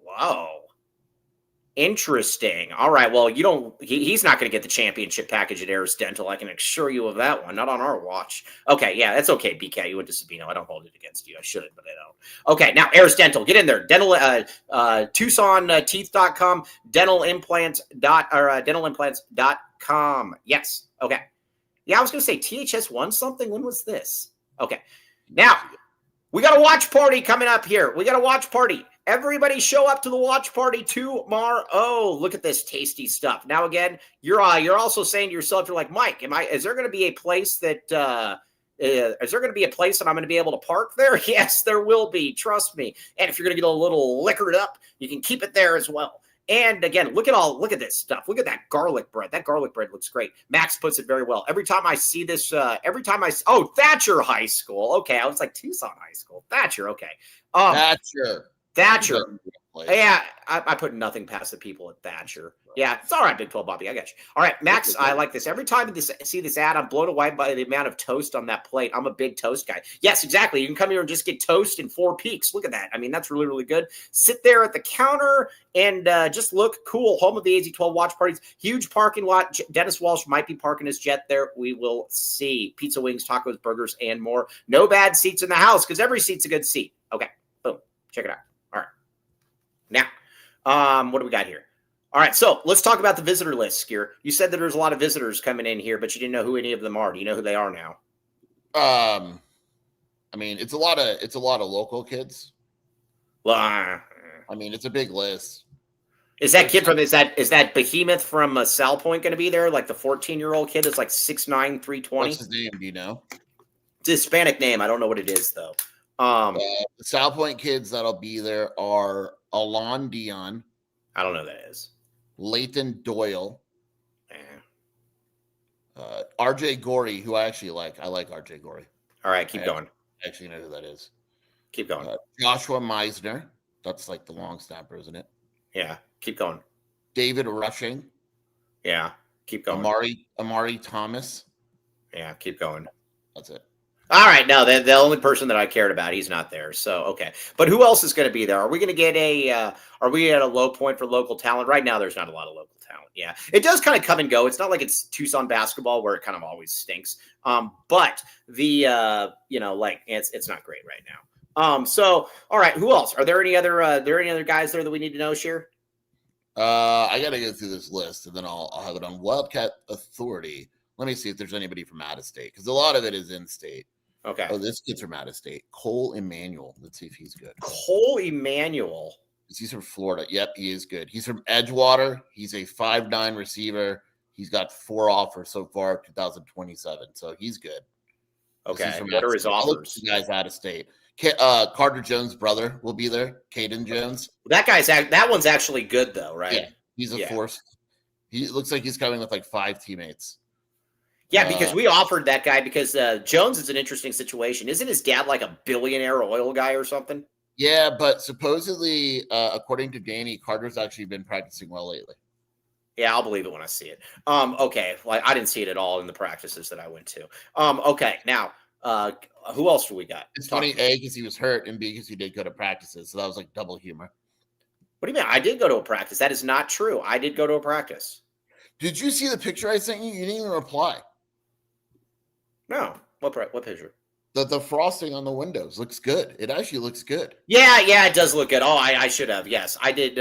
Wow. Interesting. All right. Well, he's not going to get the championship package at Aris Dental. I can assure you of that one. Not on our watch. Okay. Yeah, that's okay, BK. You went to Sabino. I don't hold it against you. I should, but I don't. Okay. Now, Aris Dental. Get in there. Dental, TucsonTeeth.com, dentalimplants.com. Yes. Okay. Yeah, I was going to say THS won something. When was this? Okay. Now, we got a watch party coming up here. We got a watch party. Everybody show up to the watch party tomorrow. Oh, look at this tasty stuff. Now, again, you're also saying to yourself, you're like, Mike, is there going to be a place that I'm going to be able to park there? Yes, there will be. Trust me. And if you're going to get a little liquored up, you can keep it there as well. And again, look at this stuff. Look at that garlic bread. That garlic bread looks great. Max puts it very well. Every time I see this, Thatcher High School. Okay. I was like Tucson High School. Thatcher. Okay. Thatcher. Yeah, I put nothing past the people at Thatcher. Yeah, it's all right, Big 12 Bobby. I got you. All right, Max, I like this. Every time I see this ad, I'm blown away by the amount of toast on that plate. I'm a big toast guy. Yes, exactly. You can come here and just get toast in 4 Peaks. Look at that. I mean, that's really, really good. Sit there at the counter and just look cool. Home of the AZ12 watch parties. Huge parking lot. Dennis Walsh might be parking his jet there. We will see. Pizza, wings, tacos, burgers, and more. No bad seats in the house because every seat's a good seat. Okay, boom. Check it out. All right. Now, what do we got here? All right, so let's talk about the visitor list, Skier. You said that there's a lot of visitors coming in here, but you didn't know who any of them are. Do you know who they are now? I mean, it's a lot of local kids. I mean, it's a big list. Is that kid from is that behemoth from Sal Point going to be there? Like the 14-year-old kid that's like 6'9", 320? What's his name? Do you know? It's a Hispanic name. I don't know what it is though. The Sal Point kids that'll be there are Alon Dion. I don't know who that is. Lathan Doyle. RJ Gorey, who I actually like. I like RJ Gorey. All right, keep going. I actually know who that is. Keep going. Joshua Meisner. That's like the long snapper, isn't it? Yeah, keep going. David Rushing. Yeah, keep going. Amari Thomas. Yeah, keep going. That's it. All right, no, the only person that I cared about, he's not there. So okay, but who else is going to be there? Are we going to get are we at a low point for local talent right now? There's not a lot of local talent. Yeah, it does kind of come and go. It's not like it's Tucson basketball where it kind of always stinks. But the it's not great right now. So all right, who else? Are there any other guys there that we need to know, Sheer? I got to go through this list and then I'll have it on Wildcat Authority. Let me see if there's anybody from out of state because a lot of it is in state. Okay. Oh, this kid's from out of state. Cole Emmanuel. Let's see if he's good. Cole Emmanuel. He's from Florida. Yep, he is good. He's from Edgewater. He's a 5'9" receiver. He's got 4 offers so far, 2027. So he's good. Okay. What are his offers? Guys out of state. Carter Jones' brother will be there. Caden Jones. That one's actually good though, right? Yeah, he's a force. He looks like he's coming with like 5 teammates. Yeah, because we offered that guy because Jones is an interesting situation. Isn't his dad like a billionaire oil guy or something? Yeah, but supposedly, according to Danny, Carter's actually been practicing well lately. Yeah, I'll believe it when I see it. Okay, well, I didn't see it at all in the practices that I went to. Okay, now who else do we got? It's funny, A, because he was hurt, and B, because he did go to practices, so that was like double humor. What do you mean? I did go to a practice. That is not true. I did go to a practice. Did you see the picture I sent you? You didn't even reply. No. What picture? The frosting on the windows looks good. It actually looks good. Yeah, it does look good. Oh, I should have. Yes, I did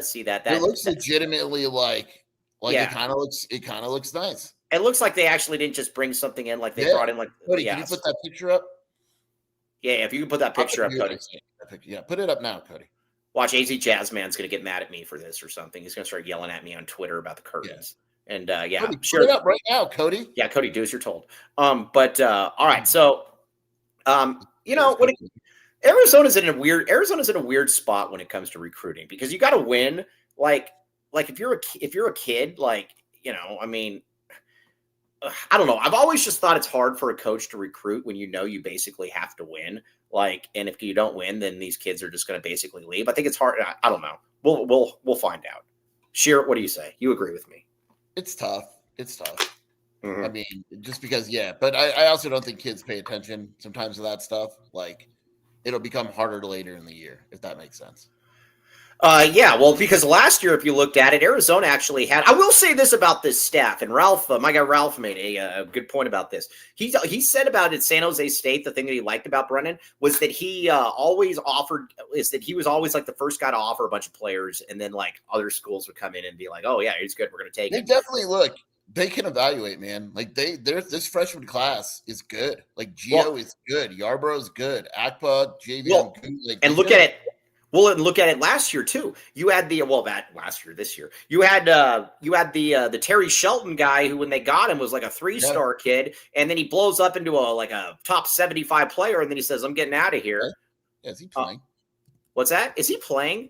see that. It looks legitimately like it kind of looks nice. It looks like they actually didn't just bring something in, like they brought in like. Cody, can you put that picture up? Yeah, if you can put that picture up, Cody. Yeah, put it up now, Cody. Watch, AZ Jazzman's going to get mad at me for this or something. He's going to start yelling at me on Twitter about the curtains. Yeah. And Cody, sure. Put it up right now, Cody. Yeah, Cody, do as you're told. All right. So, what Arizona's in a weird spot when it comes to recruiting because you got to win. Like if you're a kid, like, I mean, I don't know. I've always just thought it's hard for a coach to recruit when you basically have to win. Like, and if you don't win, then these kids are just going to basically leave. I think it's hard. I don't know. We'll find out. Sheer, what do you say? You agree with me? It's tough. Mm-hmm. I mean, just because, but I also don't think kids pay attention sometimes to that stuff. Like, it'll become harder later in the year, if that makes sense. Yeah, well, because last year, if you looked at it, Arizona actually had. I will say this about this staff, and Ralph, my guy Ralph, made a good point about this. He said about at San Jose State, the thing that he liked about Brennan was that he was always like the first guy to offer a bunch of players, and then like other schools would come in and be like, "Oh yeah, he's good, we're going to take him." They definitely look. They can evaluate, man. Like this freshman class is good. Like Gio is good, Yarbrough's good, Akpa, JV, and look at it. Well, and look at it last year too. You had this year. You had the Terry Shelton guy who, when they got him, was like a 3-star kid, and then he blows up into a top 75 player, and then he says, "I'm getting out of here." Yeah, is he playing? What's that? Is he playing?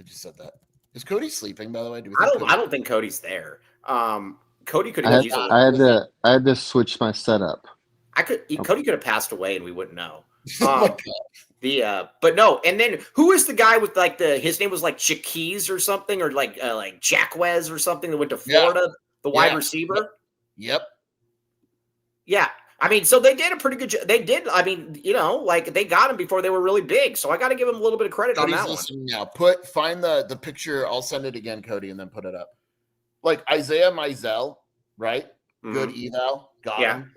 I just said that. Is Cody sleeping? By the way, I don't think Cody's there. Cody could have. I had to switch my setup. Cody could have passed away, and we wouldn't know. Oh my God. But no, and then who is the guy with like his name was like Jaquez or something, or like Jacquez or something that went to Florida, the wide receiver. Yep. Yeah. I mean, so they did a pretty good job. They did. I mean, like they got him before they were really big. So I got to give him a little bit of credit on that one. Now, find the picture. I'll send it again, Cody, and then put it up. Like Isaiah Mizell, right? Mm-hmm. Good eval. Got him.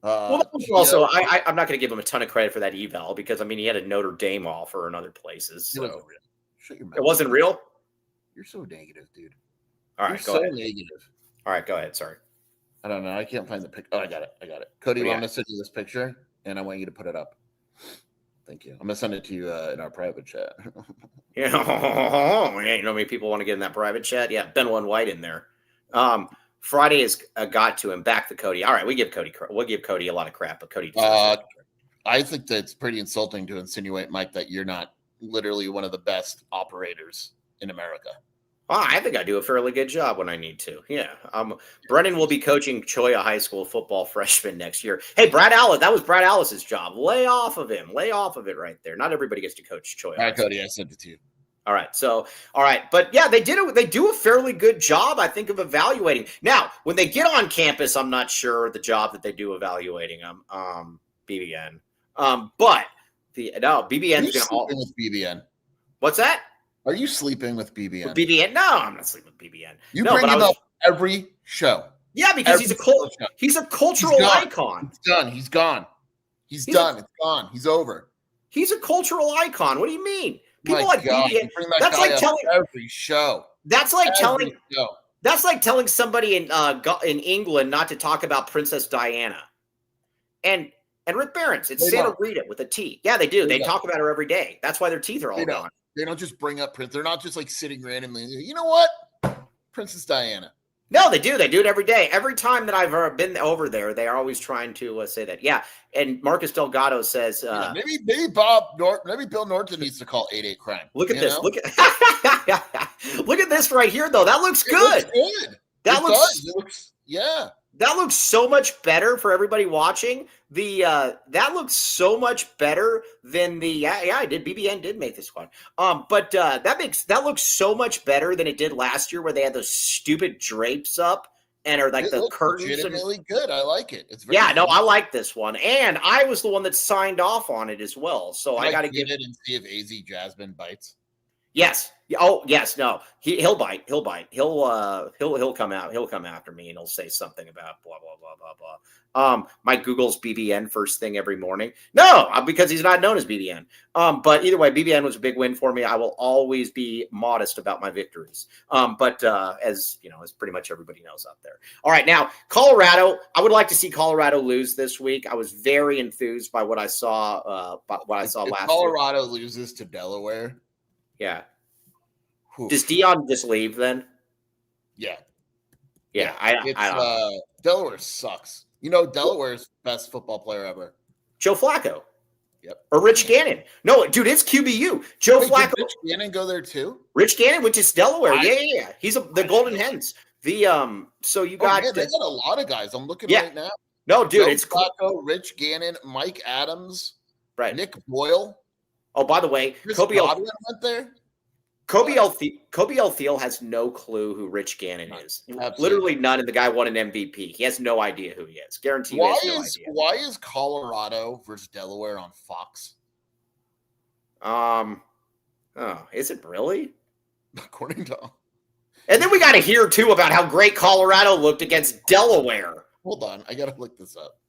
Well, also, I'm not going to give him a ton of credit for that eval because, I mean, he had a Notre Dame offer in other places. So. It wasn't real. Shut your mouth. It wasn't real? You're so negative, dude. All right, go ahead. Negative. All right, go ahead. Sorry. I don't know. I can't find the picture. Oh, I got it. Cody, I'm going to send you this picture, and I want you to put it up. Thank you. I'm going to send it to you in our private chat. You know how many people want to get in that private chat? Yeah, Ben One White in there. Friday has got to him. Back to Cody. All right, we'll give Cody a lot of crap, but Cody. I think that's pretty insulting to insinuate, Mike, that you're not literally one of the best operators in America. I think I do a fairly good job when I need to. Yeah. Brennan will be coaching Cholla High School football freshman next year. Hey, Brad Allis, that was Brad Allis's job. Lay off of him. Lay off of it right there. Not everybody gets to coach Cholla. All right, Cody, I sent it to you. All right. But yeah, they do a fairly good job, I think, of evaluating. Now, when they get on campus, I'm not sure the job that they do evaluating them. BBN. But BBN's going to with BBN. What's that? Are you sleeping with BBN? With BBN? No, I'm not sleeping with BBN. You bring him up every show. Yeah, because he's a cultural icon. He's gone. He's done. It's gone. He's over. He's a cultural icon. What do you mean? People My like God, BBN. That's like telling every show. That's like telling somebody in England not to talk about Princess Diana. And Rick Barron's. It's Santa Rita with a T. Yeah, they do. They talk about her every day. That's why their teeth are all gone. They don't just bring up Prince. They're not just like sitting randomly. You know what? Princess Diana. No, they do. They do it every day. Every time that I've been over there, they are always trying to say that. Yeah. And Marcus Delgado says, maybe Bill Norton needs to call 88 Crime. Look at this. Look at this right here, though. That looks good. That looks so much better for everybody watching. That looks so much better than I did. BBN did make this one. But that looks so much better than it did last year, where they had those stupid drapes up and are like the curtains. Legitimately good. I like it. It's I like this one, and I was the one that signed off on it as well. So I got to give it and see if AZ Jasmine bites. Yes. Oh, yes. No. He'll bite. He'll bite. He'll come out. He'll come after me and he'll say something about blah blah blah blah blah. Mike Google's BBN first thing every morning. No, because he's not known as BBN. But either way, BBN was a big win for me. I will always be modest about my victories. But as you know, as pretty much everybody knows out there. All right, now Colorado. I would like to see Colorado lose this week. I was very enthused by what I saw. Last week. Colorado loses to Delaware. Yeah. Does Dion just leave then? Yeah. I Delaware sucks. You know, Delaware's best football player ever. Joe Flacco. Yep. Or Rich Gannon. No, dude, it's QBU. Joe Flacco. Did Rich Gannon go there too? Rich Gannon went to Delaware. Yeah. He's the Golden Hens. So you got they got a lot of guys. I'm looking right now. No, dude, Joe it's Flacco, cool. Rich Gannon, Mike Adams, Right. Nick Boyle. Oh, by the way, Kobe Godwin went there. Kobe L. Thiel has no clue who Rich Gannon is. Absolutely. Literally none, and the guy won an MVP. He has no idea who he is. Guarantee you he has no idea. Why is Colorado versus Delaware on Fox? Is it really? According to... And then we got to hear, too, about how great Colorado looked against Delaware. Hold on. I got to look this up.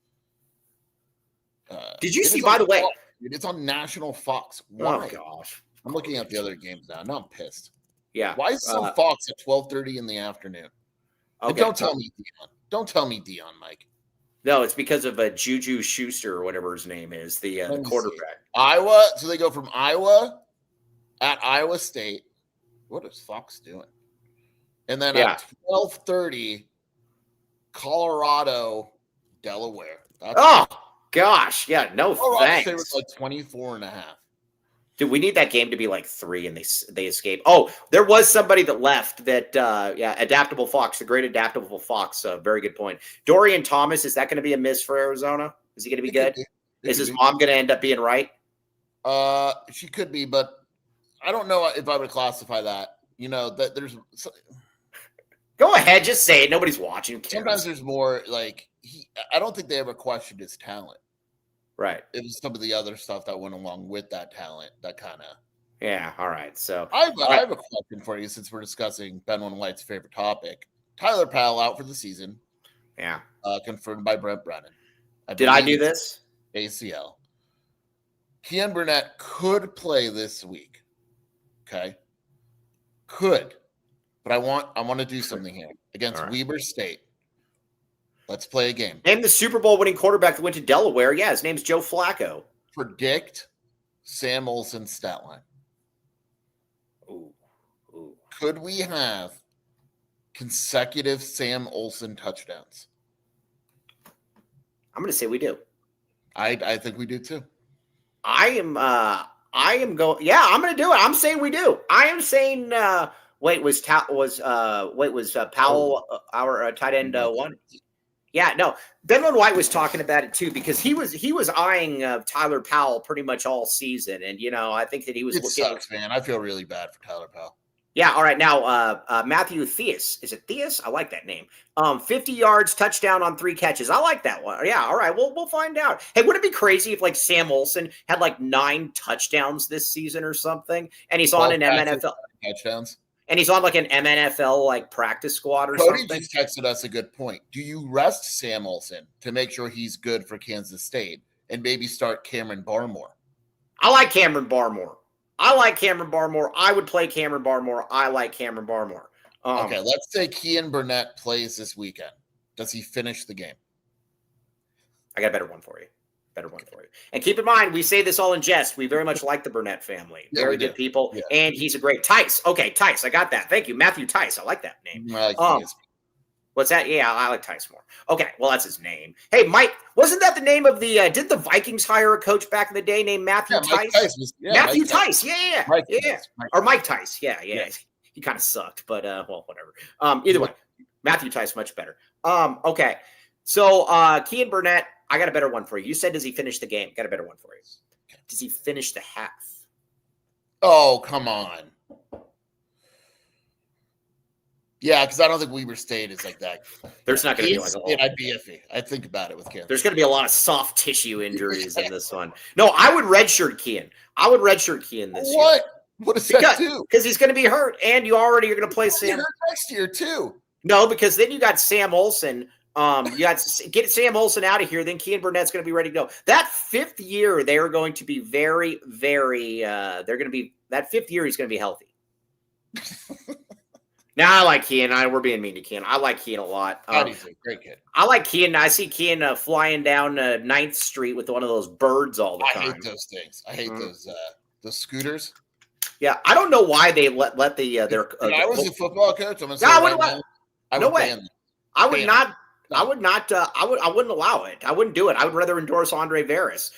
Did you see, by the way? Fox. It's on National Fox. Why? Oh, gosh. I'm looking at the other games now. Now I'm pissed. Yeah. Why is it on Fox at 12:30 in the afternoon? Okay. And don't tell me Dion. Don't tell me Dion, Mike. No, it's because of Juju Schuster or whatever his name is, the quarterback. Iowa. So they go from Iowa at Iowa State. What is Fox doing? And then at 12:30, Colorado, Delaware. Gosh. Yeah, no thanks. They were like 24.5. Dude, we need that game to be like 3 and they escape. Oh, there was somebody that left that, Adaptable Fox, the great Adaptable Fox. Very good point. Dorian Thomas, is that going to be a miss for Arizona? Is he going to be good? Is his mom going to end up being right? She could be, but I don't know if I would classify that. You know, that there's... Go ahead, just say it. Nobody's watching. Sometimes there's more like I don't think they ever questioned his talent. Right. It was some of the other stuff that went along with that talent that kind of. Yeah. All right. So I have a question for you since we're discussing Ben White's favorite topic. Tyler Powell out for the season. Yeah. Confirmed by Brent Brennan. Did I do this? ACL. Kean Burnett could play this week. Okay. Could. But I want to do something here against Weber State. Let's play a game. Name the Super Bowl winning quarterback that went to Delaware. Yeah, his name's Joe Flacco. Predict Sam Olsen's stat line. Ooh. Could we have consecutive Sam Olsen touchdowns? I'm going to say we do. I think we do too. I am going. Yeah, I'm going to do it. I'm saying we do. I am saying. Was Powell our tight end one? Yeah, no. Ben White was talking about it too because he was eyeing Tyler Powell pretty much all season, and I think that he was. It sucks, man. I feel really bad for Tyler Powell. Yeah. All right. Now, Matthew Theus. Is it Theus? I like that name. 50 yards, touchdown on 3 catches. I like that one. Yeah. All right. We'll find out. Hey, would it be crazy if like Sam Olsen had like 9 touchdowns this season or something, and he's on an MNFL touchdowns? And he's on like an MNFL like practice squad or Cody something. Just texted us a good point. Do you rest Sam Olsen to make sure he's good for Kansas State and maybe start Cameron Barmore? I like Cameron Barmore. I would play Cameron Barmore. I like Cameron Barmore. Okay, let's say Kean Burnett plays this weekend. Does he finish the game? I got a better one for you. And keep in mind, we say this all in jest. We very much like the Burnett family. Very good people. Yeah. And he's a great Tice. Okay, Tice. I got that. Thank you. Matthew Tice. I like that name. What's that? Yeah, I like Tice more. Okay, well, that's his name. Hey, Mike, wasn't that the name of the did the Vikings hire a coach back in the day named Matthew Tice? Matthew Tice. Yeah. Or Mike Tice. Yeah. He kind of sucked, but whatever. Either way, Matthew Tice much better. Okay. So Kean Burnett, I got a better one for you. You said, does he finish the game? Got a better one for you. Does he finish the half? Oh, come on. Yeah, because I don't think Weber State is like that. There's not going to be like a lot. I'd be iffy. I'd think about it with Kansas. There's going to be a lot of soft tissue injuries in this one. No, I would redshirt Kean. this year. What does that do? Because he's going to be hurt, and you already are going to play Sam. Hurt next year too. No, because then you got Sam Olsen. You got to get Sam Olsen out of here. Then Kean Burnett's going to be ready to go. That 5th year, they're going to be very, very. They're going to be that 5th year. He's going to be healthy. Now I like Kean. We're being mean to Kean. I like Kean a lot. He's a great kid. I like Kean. I see Kean flying down 9th Street with one of those birds all the time. I hate those things. I hate those scooters. Yeah, I don't know why they let the their. When I was a football coach, I'm going to say no way. I would not. I wouldn't allow it. I wouldn't do it. I would rather endorse Andre Veras.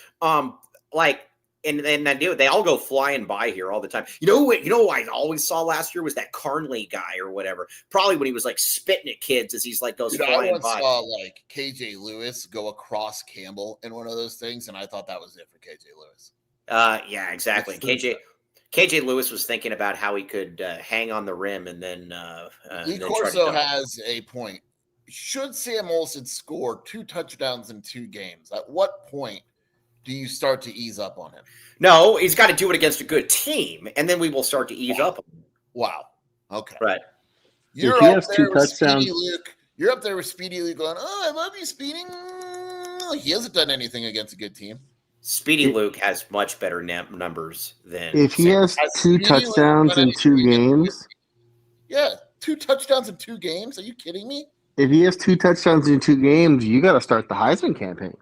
like, and they all go flying by here all the time. You know who I always saw last year was that Carnley guy or whatever. Probably when he was like spitting at kids as he's like goes flying I once by. saw like KJ Lewis go across Campbell in one of those things, and I thought that was it for KJ Lewis. Yeah, exactly. KJ Lewis was thinking about how he could hang on the rim and then. Lee Corso has a point. Should Sam Olsen score 2 touchdowns in 2 games? At what point do you start to ease up on him? No, he's got to do it against a good team, and then we will start to ease up. Wow. Okay. Right. You're up there with Speedy Luke. You're up there with Speedy Luke going, "Oh, I love you, Speedy." He hasn't done anything against a good team. Speedy Luke has much better numbers than. If he has 2 touchdowns in 2 games. Yeah, 2 touchdowns in 2 games. Are you kidding me? If he has 2 touchdowns in 2 games, you got to start the Heisman campaign.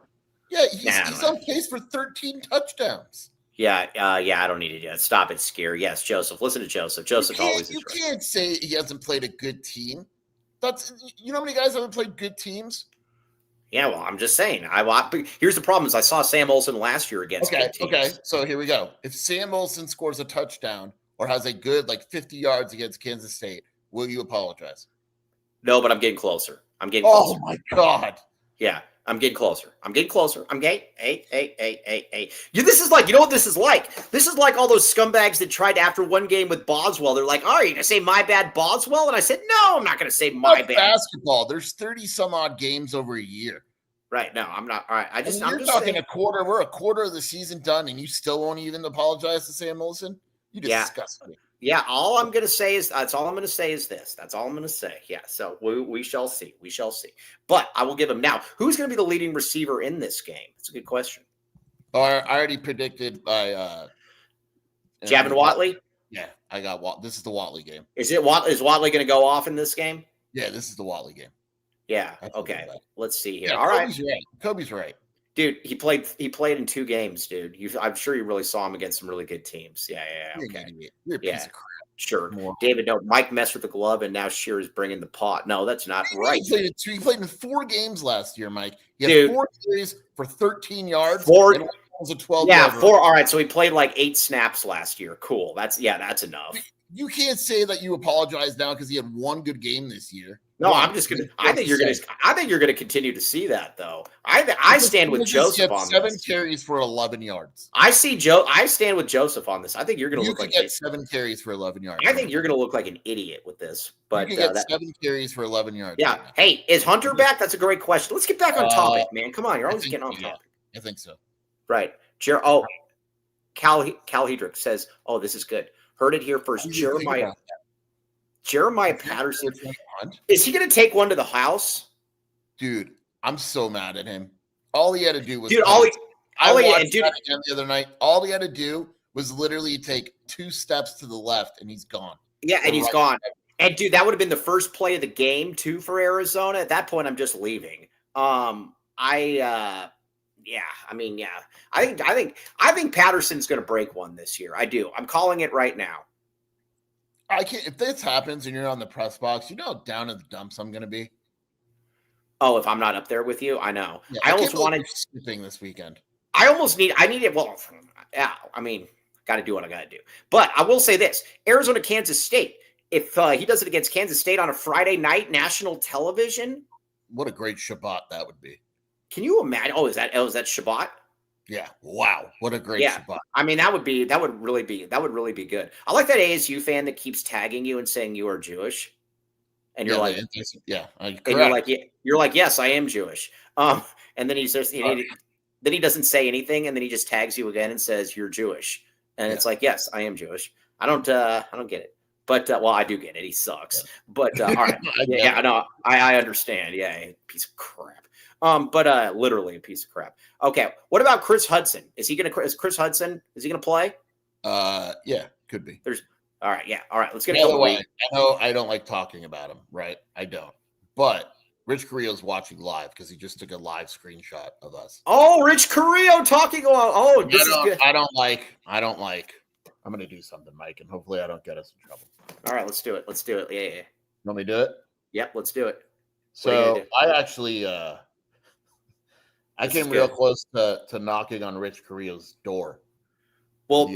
Yeah, he's on pace for 13 touchdowns. Yeah, I don't need it. Stop it, Scare. Yes, Joseph. Listen to Joseph. Joseph always is right. You can't say he hasn't played a good team. You know how many guys haven't played good teams? Yeah, well, I'm just saying. Here's the problem: is I saw Sam Olsen last year against good teams. Okay. So here we go. If Sam Olsen scores a touchdown or has a good 50 yards against Kansas State, will you apologize? No, but I'm getting closer. Oh my God. Yeah. I'm getting closer. I'm getting. Hey. This is like, you know what this is like? This is like all those scumbags that tried after one game with Boswell. They're like, "All right, you gonna say my bad, Boswell?" And I said, "No, I'm not gonna say my bad." Basketball. There's 30 some odd games over a year. Right. No, I'm not. All right. I'm just talking saying. a quarter. We're a quarter of the season done, and you still won't even apologize to Sam Olsen? You disgust me. Yeah, all I'm going to say is this. That's all I'm going to say. Yeah, so we shall see. But I will give him now. Who's going to be the leading receiver in this game? That's a good question. I already predicted by Javin Watley? Yeah, I got This is the Watley game. Is Watley going to go off in this game? Yeah, this is the Watley game. Yeah, okay. Let's see here. Yeah, all right. Kobe's right. Dude, he played in 2 games, dude. I'm sure you really saw him against some really good teams. Yeah. Okay. You're a piece of crap. Sure. More. David, no, Mike messed with the glove, and now Shear is bringing the pot. No, that's not right. He played in 4 games last year, Mike. He had 4 series for 13 yards. 4 was a 12. Yeah, 4. All right, so he played 8 snaps last year. Cool. That's enough. You can't say that you apologize now because he had 1 good game this year. No, I'm just gonna. I think you're gonna continue to see that, though. I stand with Joseph on 7 carries for 11 yards. I stand with Joseph on this. I think you're gonna look like 7 carries for 11 yards. I think you're gonna look like an idiot with this. But you can get 7 carries for 11 yards. Yeah. Hey, is Hunter back? That's a great question. Let's get back on topic, man. Come on, you're always getting on topic. I think so. Right. Cal Hedrick says, "Oh, this is good. Heard it here first." Jeremiah Patterson. Is he going to take one to the house? Dude, I'm so mad at him. All he had to do was I watched that again the other night. All he had to do was literally take 2 steps to the left and he's gone. Yeah, and he's gone. And dude, that would have been the first play of the game too for Arizona. At that point, I'm just leaving. I think Patterson's going to break one this year. I do. I'm calling it right now. I can't. If this happens and you're on the press box, you know how down in the dumps I'm going to be. Oh, if I'm not up there with you, I know. Yeah, I almost wanted skipping this weekend. I need it. Well, yeah. I mean, got to do what I got to do. But I will say this: Arizona, Kansas State. If he does it against Kansas State on a Friday night, national television, what a great Shabbat that would be. Can you imagine? Oh, is that Shabbat? Yeah. Wow. What a great Shabbat. I mean, that would really be good. I like that ASU fan that keeps tagging you and saying you are Jewish. And you're like, you're like, yes, I am Jewish. And then he says, then he doesn't say anything. And then he just tags you again and says, you're Jewish. And it's like, yes, I am Jewish. I don't get it. But, well, I do get it. He sucks. Yeah. But, all right. I understand. Yeah. Piece of crap. But literally a piece of crap. Okay. What about Chris Hudson? Is Chris Hudson going to play? Yeah, could be. All right. Yeah. All right. Let's get it. By the way, I know I don't like talking about him, right? I don't. But Rich Carrillo's watching live because he just took a live screenshot of us. Oh, Rich Carrillo talking. Oh, this is good. I don't like. I'm going to do something, Mike, and hopefully I don't get us in trouble. All right. Let's do it. Yeah. You want me to do it? Yep. Let's do it. So I actually, I came real close to knocking on Rich Carrillo's door. Well,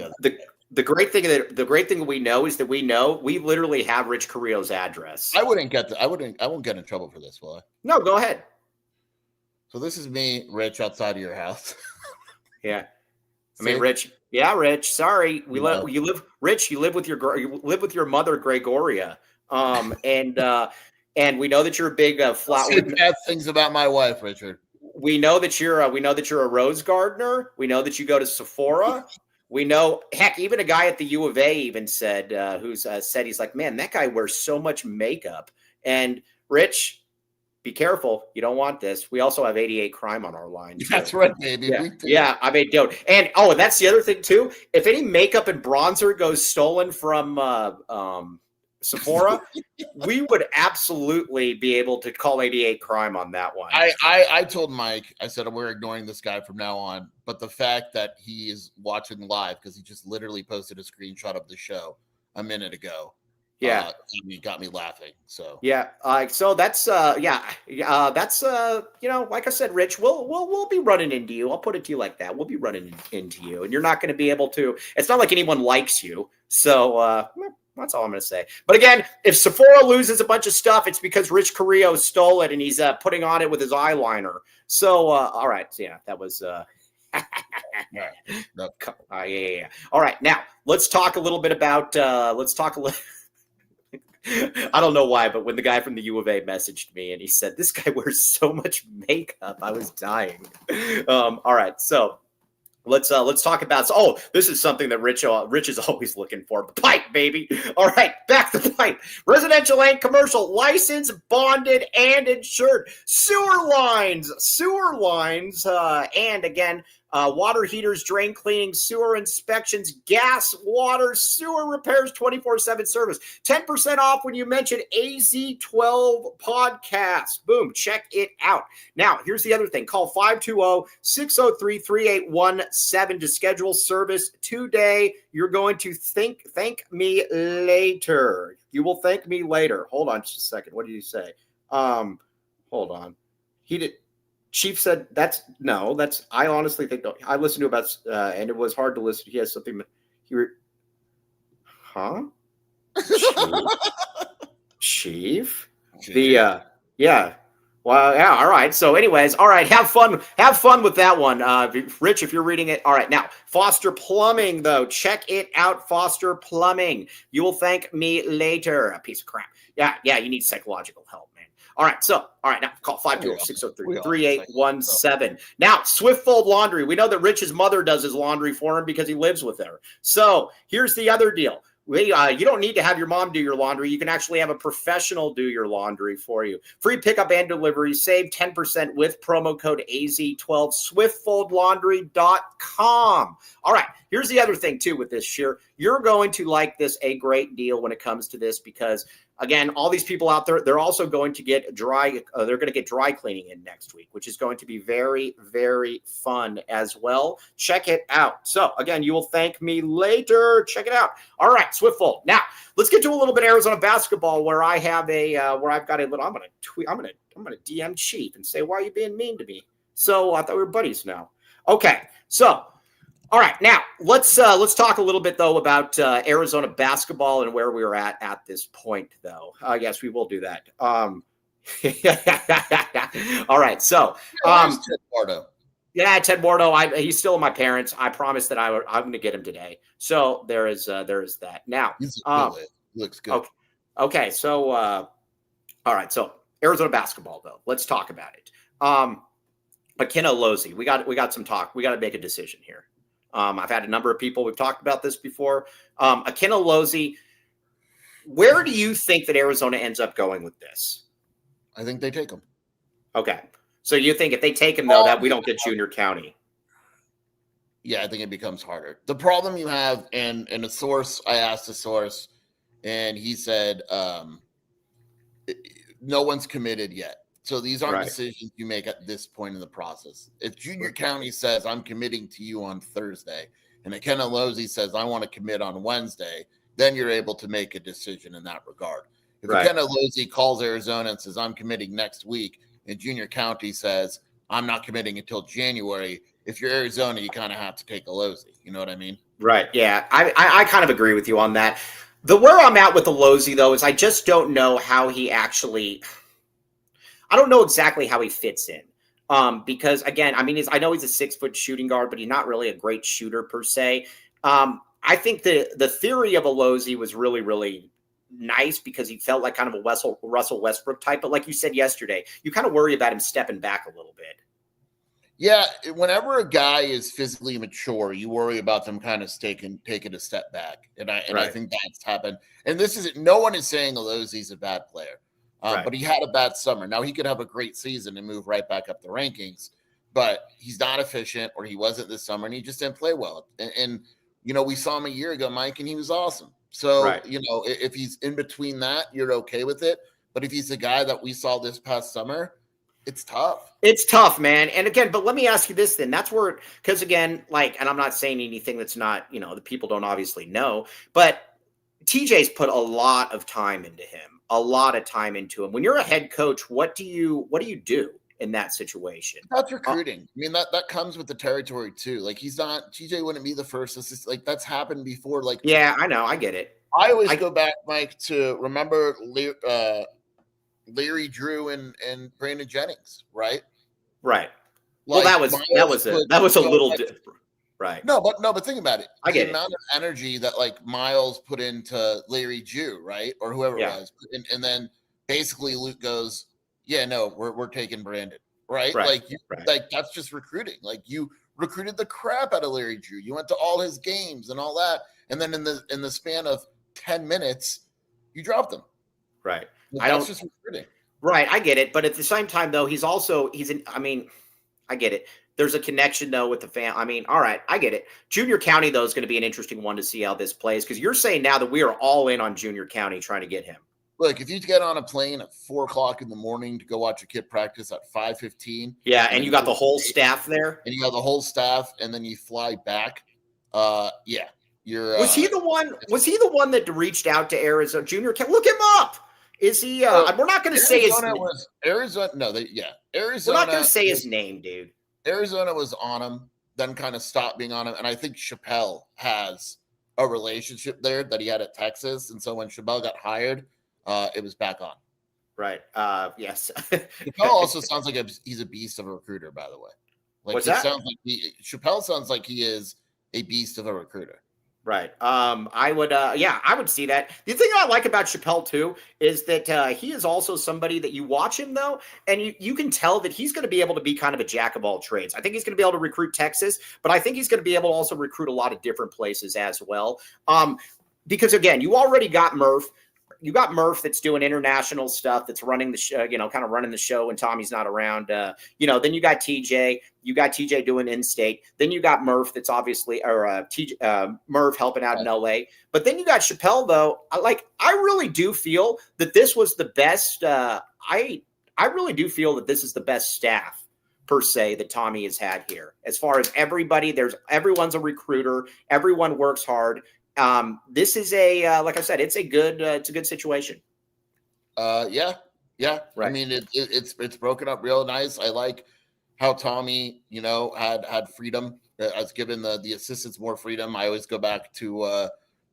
the great thing we know is that we literally have Rich Carrillo's address. I won't get in trouble for this, will I? No, go ahead. So this is me, Rich, outside of your house. Yeah. I mean, Rich. Yeah, Rich. Sorry, you live with your mother, Gregoria. And we know that you're a big bad things about my wife, Richard. We know that you're a rose gardener. We know that you go to Sephora. We know, heck, even a guy at the U of A even said, said he's like, man, that guy wears so much makeup. And Rich, be careful. You don't want this. We also have 88 crime on our line. That's right, baby. Yeah. I mean, don't. And that's the other thing too. If any makeup and bronzer goes stolen from Sephora, we would absolutely be able to call 88 crime on that one. I told Mike, I said, we're ignoring this guy from now on. But the fact that he is watching live, because he just literally posted a screenshot of the show a minute ago. Yeah, got me laughing. So yeah, so that's like I said, Rich, we'll be running into you. I'll put it to you like that. We'll be running into you, and you're not going to be able to. It's not like anyone likes you. So that's all I'm going to say. But again, if Sephora loses a bunch of stuff, it's because Rich Carrillo stole it and he's putting on it with his eyeliner. So all right, so, yeah, that was. Yeah. All right, now let's talk a little bit about. I don't know why, but when the guy from the U of A messaged me and he said, this guy wears so much makeup, I was dying. All right. So let's talk about, this is something that Rich is always looking for. The pipe, baby. All right. Back to the pipe. Residential and commercial, licensed, bonded, and insured. Sewer lines. And again, water heaters, drain cleaning, sewer inspections, gas, water, sewer repairs, 24/7 service. 10% off when you mention AZ12 podcast. Boom, check it out. Now, here's the other thing. Call 520-603-3817 to schedule service today. You're going to thank me later. You will thank me later. Hold on just a second. What did you say? Hold on. Chief said I honestly think I listened to about and it was hard to listen. He has something Chief? Yeah. Well, yeah, all right. So anyways, all right, have fun with that one. Rich, if you're reading it. All right. Now, Foster Plumbing though. Check it out, Foster Plumbing. You will thank me later. A piece of crap. Yeah, you need psychological help, man. All right, now call 520-603-3817. Now, Swift Fold Laundry. We know that Rich's mother does his laundry for him because he lives with her. So here's the other deal. You don't need to have your mom do your laundry. You can actually have a professional do your laundry for you. Free pickup and delivery. Save 10% with promo code AZ12. SwiftFoldLaundry.com. All right, here's the other thing, too, with this, Sheer. You're going to like this a great deal when it comes to this because – again, all these people out there, they're also going to get dry cleaning in next week, which is going to be very, very fun as well. Check it out. So again, you will thank me later. Check it out. All right, Swiftfold. Now let's get to a little bit of Arizona basketball where I have where I've got a little, I'm going to DM Chief and say, why are you being mean to me? So I thought we were buddies now. Okay. So, all right, now let's talk a little bit though about Arizona basketball and where we're at this point, though. Yes, we will do that. All right, so Ted Mordo. Yeah, Ted Mordo. He's still with my parents. I promised that I'm going to get him today. So there is that. Now, he looks good. Okay. So all right. So Arizona basketball though. Let's talk about it. McKenna Losey. We got some talk. We got to make a decision here. I've had a number of people. We've talked about this before. Akinna Losey, where do you think that Arizona ends up going with this? I think they take him. Okay. So you think if they take him, though, that we don't get Junior County? Yeah, I think it becomes harder. The problem you have, and a source, I asked a source, and he said no one's committed yet. So these aren't decisions you make at this point in the process. If Junior County says, I'm committing to you on Thursday, and Akinna Losey says, I want to commit on Wednesday, then you're able to make a decision in that regard. If Akinna Losey calls Arizona and says, I'm committing next week, and Junior County says, I'm not committing until January. If you're Arizona, you kind of have to take a Losey. You know what I mean? Right. Yeah. I kind of agree with you on that. Where I'm at with the Losey, though, is I just don't know how he actually – I don't know exactly how he fits in. Because, again, I mean, I know he's a 6-foot shooting guard, but he's not really a great shooter per se. I think the theory of a Losey was really, really nice because he felt like kind of a Russell Westbrook type. But like you said yesterday, you kind of worry about him stepping back a little bit. Yeah, whenever a guy is physically mature, you worry about them kind of taking a step back, and I think that's happened. And this is no one is saying Alozzi's a bad player, but he had a bad summer. Now he could have a great season and move right back up the rankings, but he's not efficient, or he wasn't this summer, and he just didn't play well. And we saw him a year ago, Mike, and he was awesome. So if he's in between that, you're okay with it. But if he's the guy that we saw this past summer, it's tough. It's tough, man. And again, but let me ask you this then. That's where, because again, and I'm not saying anything that's not, the people don't obviously know, but TJ's put a lot of time into him, When you're a head coach, what do you do in that situation? That's recruiting. I mean, that comes with the territory too. Like TJ wouldn't be the first. Like that's happened before. Like, yeah, I know. I get it. I always go back, Mike, to remember Larry Drew and Brandon Jennings, right? Right. Well, that was a little different. Right. No, but think about it. I get the amount of energy that like Miles put into Larry Drew, right? Or whoever it was. And then basically Luke goes, yeah, no, we're taking Brandon. Right. Like that's just recruiting. Like you recruited the crap out of Larry Drew. You went to all his games and all that. And then in the span of 10 minutes, you dropped him. Right. That's just recruiting. Right. I get it. But at the same time, though, I get it. There's a connection, though, with the fan. I mean, all right, I get it. Junior County, though, is going to be an interesting one to see how this plays because you're saying now that we are all in on Junior County trying to get him. Look, if you get on a plane at 4:00 in the morning to go watch a kid practice at 5:15. Yeah, and you got the whole staff there. And you got the whole staff, and then you fly back. You're. Was he the one? Was he the one that reached out to Arizona Junior County? Look him up. Is he? We're not going to say his name. Arizona. No, Arizona. We're not going to say his name, dude. Arizona was on him, then kind of stopped being on him. And I think Chappelle has a relationship there that he had at Texas. And so when Chappelle got hired, it was back on. Right. Yes. Chappelle also sounds like he's a beast of a recruiter, by the way. Like What's that? Chappelle sounds like he is a beast of a recruiter. Right. I would see that. The thing I like about Chappelle too is that he is also somebody that you watch him though, and you can tell that he's going to be able to be kind of a jack of all trades. I think he's going to be able to recruit Texas, but I think he's going to be able to also recruit a lot of different places as well. Because again, you already got Murph. You got Murph that's doing international stuff, that's running the show, kind of running the show when Tommy's not around. Then you got TJ. You got TJ doing in-state. Then you got Murph that's obviously, Murph helping out in LA. But then you got Chappelle, though. I really do feel that this was the best. I really do feel that this is the best staff per se that Tommy has had here. As far as everybody, everyone's a recruiter. Everyone works hard. This is like I said, it's a good situation. Yeah. Right. I mean, it's broken up real nice. I like how Tommy, had freedom, has given the assistants more freedom. I always go back to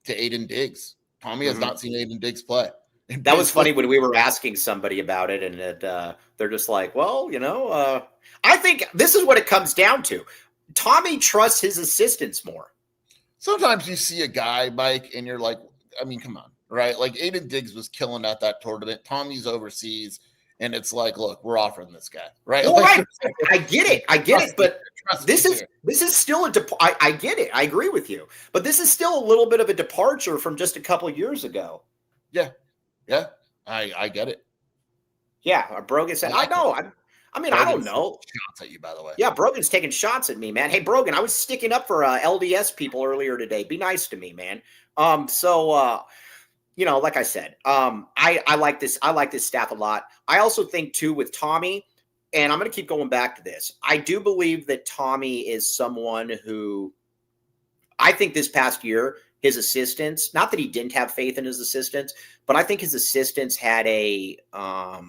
Aiden Diggs. Tommy has not seen Aiden Diggs play. That was funny when we were asking somebody about it, and they're just like, well, I think this is what it comes down to. Tommy trusts his assistants more. Sometimes you see a guy, Mike, and you're like, I mean, come on, right? Like Aiden Diggs was killing at that tournament. Tommy's overseas, and it's like, look, we're offering this guy, right? Well, right. I get it, but this is still I get it. I agree with you, but this is still a little bit of a departure from just a couple of years ago. Yeah, I get it. Yeah, Brogan said, I know. I mean, I don't know. Shots at you, by the way. Yeah, Brogan's taking shots at me, man. Hey, Brogan, I was sticking up for LDS people earlier today. Be nice to me, man. Like I said, I like this. I like this staff a lot. I also think too with Tommy, and I'm going to keep going back to this. I do believe that Tommy is someone who, I think this past year, his assistants, not that he didn't have faith in his assistants, but I think his assistants had how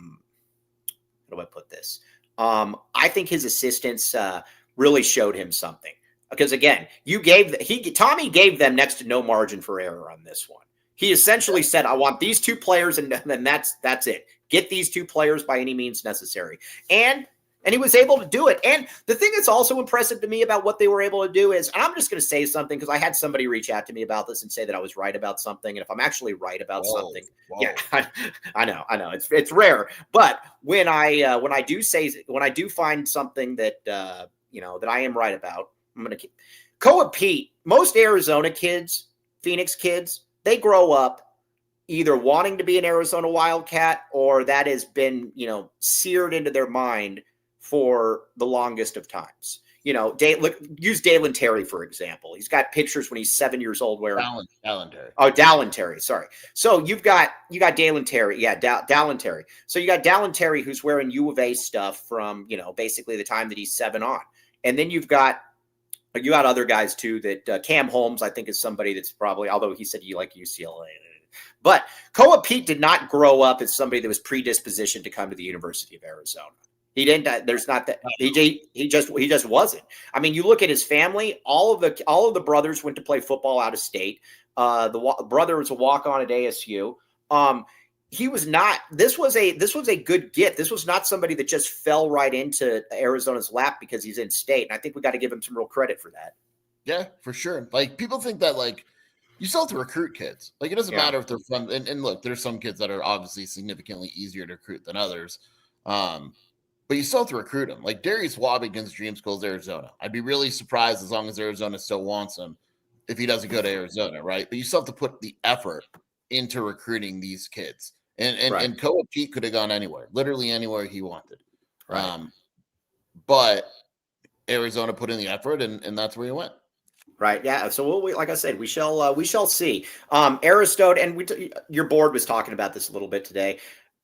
do I put this? I think his assistants really showed him something. Because again, Tommy gave them next to no margin for error on this one. He essentially said, I want these two players, and then that's it. Get these two players by any means necessary. And he was able to do it. And the thing that's also impressive to me about what they were able to do is, I'm just going to say something because I had somebody reach out to me about this and say that I was right about something. And if I'm actually right about something, yeah, I know it's rare. But when I do find something that that I am right about, I'm going to Koa Pete. Most Arizona kids, Phoenix kids, they grow up either wanting to be an Arizona Wildcat or that has been, seared into their mind for the longest of times. Use Dalen Terry, for example. He's got pictures when he's 7 years old wearing Dalen Terry. Oh, Dalen Terry. Sorry. So you got Dalen Terry. Yeah, Dalen Terry. So you got Dalen Terry who's wearing U of A stuff from, basically the time that he's 7 on. And then you got other guys too that Cam Holmes, I think, is somebody that's probably, although he said you like UCLA. But Koa Pete did not grow up as somebody that was predispositioned to come to the University of Arizona. He didn't. There's not that. He just wasn't. I mean, you look at his family. All of the brothers went to play football out of state. The brother was a walk-on at ASU. He was not. This was a good gift. This was not somebody that just fell right into Arizona's lap because he's in state. And I think we got to give him some real credit for that. Yeah, for sure. Like people think that you still have to recruit kids. Like it doesn't matter if they're from. And look, there's some kids that are obviously significantly easier to recruit than others. But you still have to recruit him. Like Darius Wabi against Dream Schools, Arizona. I'd be really surprised as long as Arizona still wants him if he doesn't go to Arizona, right? But you still have to put the effort into recruiting these kids. And Koa Pete could have gone anywhere, literally anywhere he wanted. Right. But Arizona put in the effort, and that's where he went. Right. Yeah. So like I said, we shall see. Aristode, and your board was talking about this a little bit today.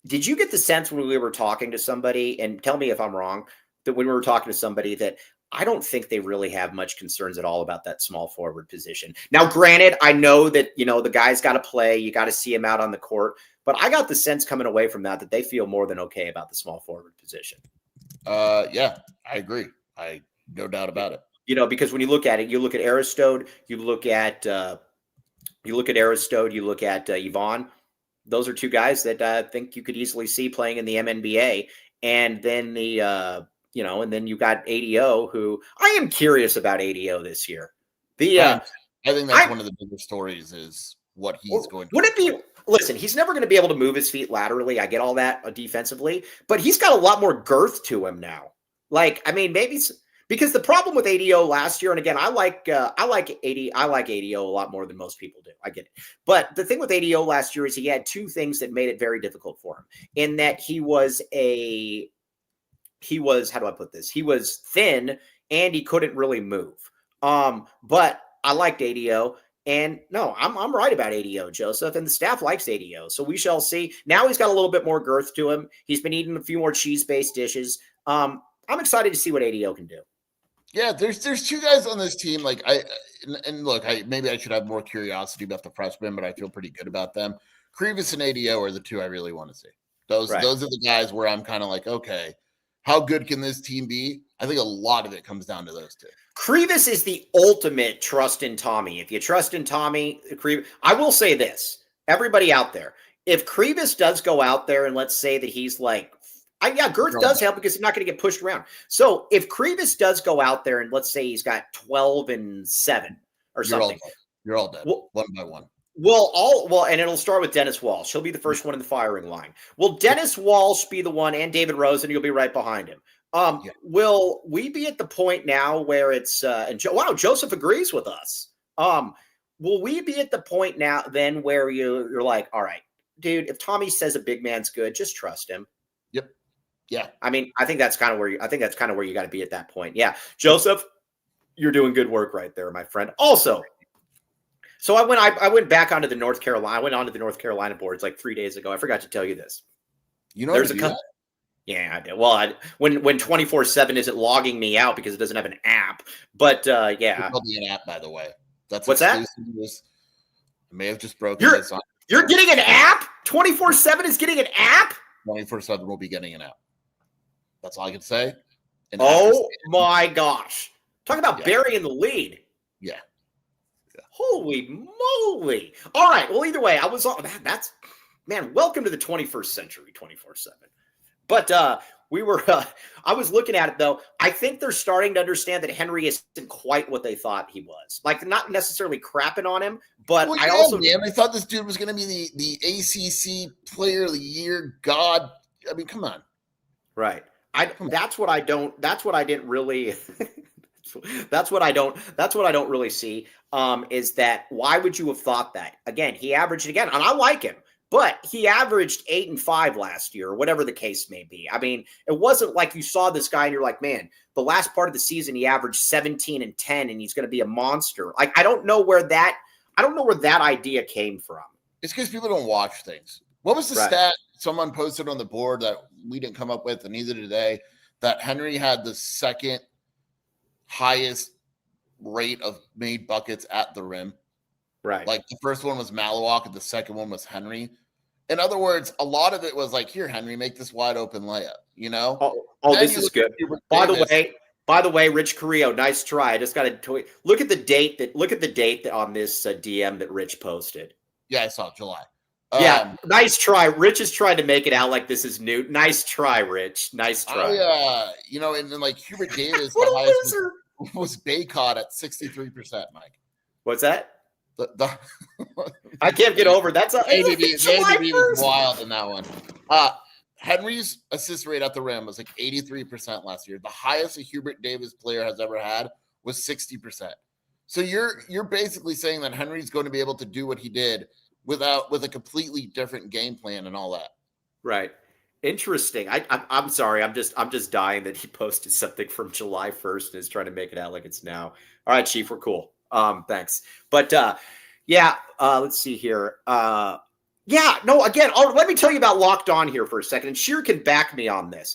Did you get the sense when we were talking to somebody, and tell me if I'm wrong, that when we were talking to somebody that I don't think they really have much concerns at all about that small forward position? Now, granted, I know that, the guy's got to play. You got to see him out on the court. But I got the sense coming away from that they feel more than okay about the small forward position. Yeah, I agree. No doubt about it. Because when you look at it, you look at Aristode, you look at Yvonne. Those are two guys that I think you could easily see playing in the MNBA. And then and then you got ADO, who I am curious about ADO this year. I think that's one of the bigger stories is what he's going to. Would it be? Listen, he's never going to be able to move his feet laterally. I get all that defensively, but he's got a lot more girth to him now. Maybe because the problem with ADO last year, and again, I like ADO a lot more than most people do. I get it. But the thing with ADO last year is he had two things that made it very difficult for him. In that he was how do I put this? He was thin and he couldn't really move. But I liked ADO. And no, I'm right about ADO, Joseph, and the staff likes ADO. So we shall see. Now he's got a little bit more girth to him. He's been eating a few more cheese-based dishes. I'm excited to see what ADO can do. Yeah, there's two guys on this team. Look, maybe I should have more curiosity about the freshmen, but I feel pretty good about them. Krivas and ADO are the two I really want to see. Those are the guys where I'm kind of like, okay, how good can this team be? I think a lot of it comes down to those two. Krivas is the ultimate trust in Tommy. If you trust in Tommy, I will say this, everybody out there, if Krivas does go out there and let's say that he's girth does help because he's not going to get pushed around. So if Krivas does go out there and let's say he's got 12-7 or something. You're all dead, one by one. And it'll start with Dennis Walsh. He'll be the first one in the firing line. Will Dennis Walsh be the one, and David Rosen, you'll be right behind him. Will we be at the point now where it's Joseph agrees with us. Will we be at the point now then where you're like, all right, dude, if Tommy says a big man's good, just trust him. Yep. Yeah. I think that's kind of where you got to be at that point. Yeah. Joseph, you're doing good work right there, my friend. Also, so I went back onto the North Carolina. I went onto the North Carolina boards like 3 days ago. I forgot to tell you this. There's a Yeah, I did. Well, when 24/7 isn't logging me out because it doesn't have an app. But yeah, it'll be an app, by the way. That's what's that? I may have just broken this on. You're getting an app? 24/7 is getting an app? 24/7 will be getting an app. That's all I can say. And oh my gosh. Talk about burying the lead. Yeah. Holy moly. All right. Well, either way, I was on that's man, welcome to the 21st century, 24/7. But I was looking at it though. I think they're starting to understand that Henry isn't quite what they thought he was. Like, not necessarily crapping on him, but well, I thought this dude was going to be the ACC Player of the Year god. I mean, come on. Right. That's what I didn't really that's what I don't really see is that why would you have thought that? Again, he averaged again, and I like him. But he averaged 8 and 5 last year, or whatever the case may be. I mean, it wasn't like you saw this guy and you're like, man, the last part of the season, he averaged 17 and 10 and he's going to be a monster. Like, I don't know where that idea came from. It's because people don't watch things. What was the stat someone posted on the board that we didn't come up with, and neither did they, that Henry had the second highest rate of made buckets at the rim? Right. Like, the first one was Malawak and the second one was Henry. In other words, a lot of it was like, here, Henry, make this wide open layup, you know? Oh, this is good. By the way, Rich Carrillo, nice try. I just got to look at the date that on this DM that Rich posted. Yeah, I saw July. Yeah, nice try. Rich is trying to make it out like this is new. Nice try, Rich. Nice try. And then like Hubert Davis, the highest was Baycott at 63%, Mike. What's that? I can't get over that's a ABB was wild in that one. Henry's assist rate at the rim was like 83% last year. The highest a Hubert Davis player has ever had was 60%. So you're basically saying that Henry's going to be able to do what he did with a completely different game plan and all that. Right. Interesting. I'm sorry. I'm just dying that he posted something from July 1st and is trying to make it out like it's now. All right, Chief, we're cool. Thanks. But let's see here. Again, let me tell you about Locked On here for a second. And Sheer can back me on this.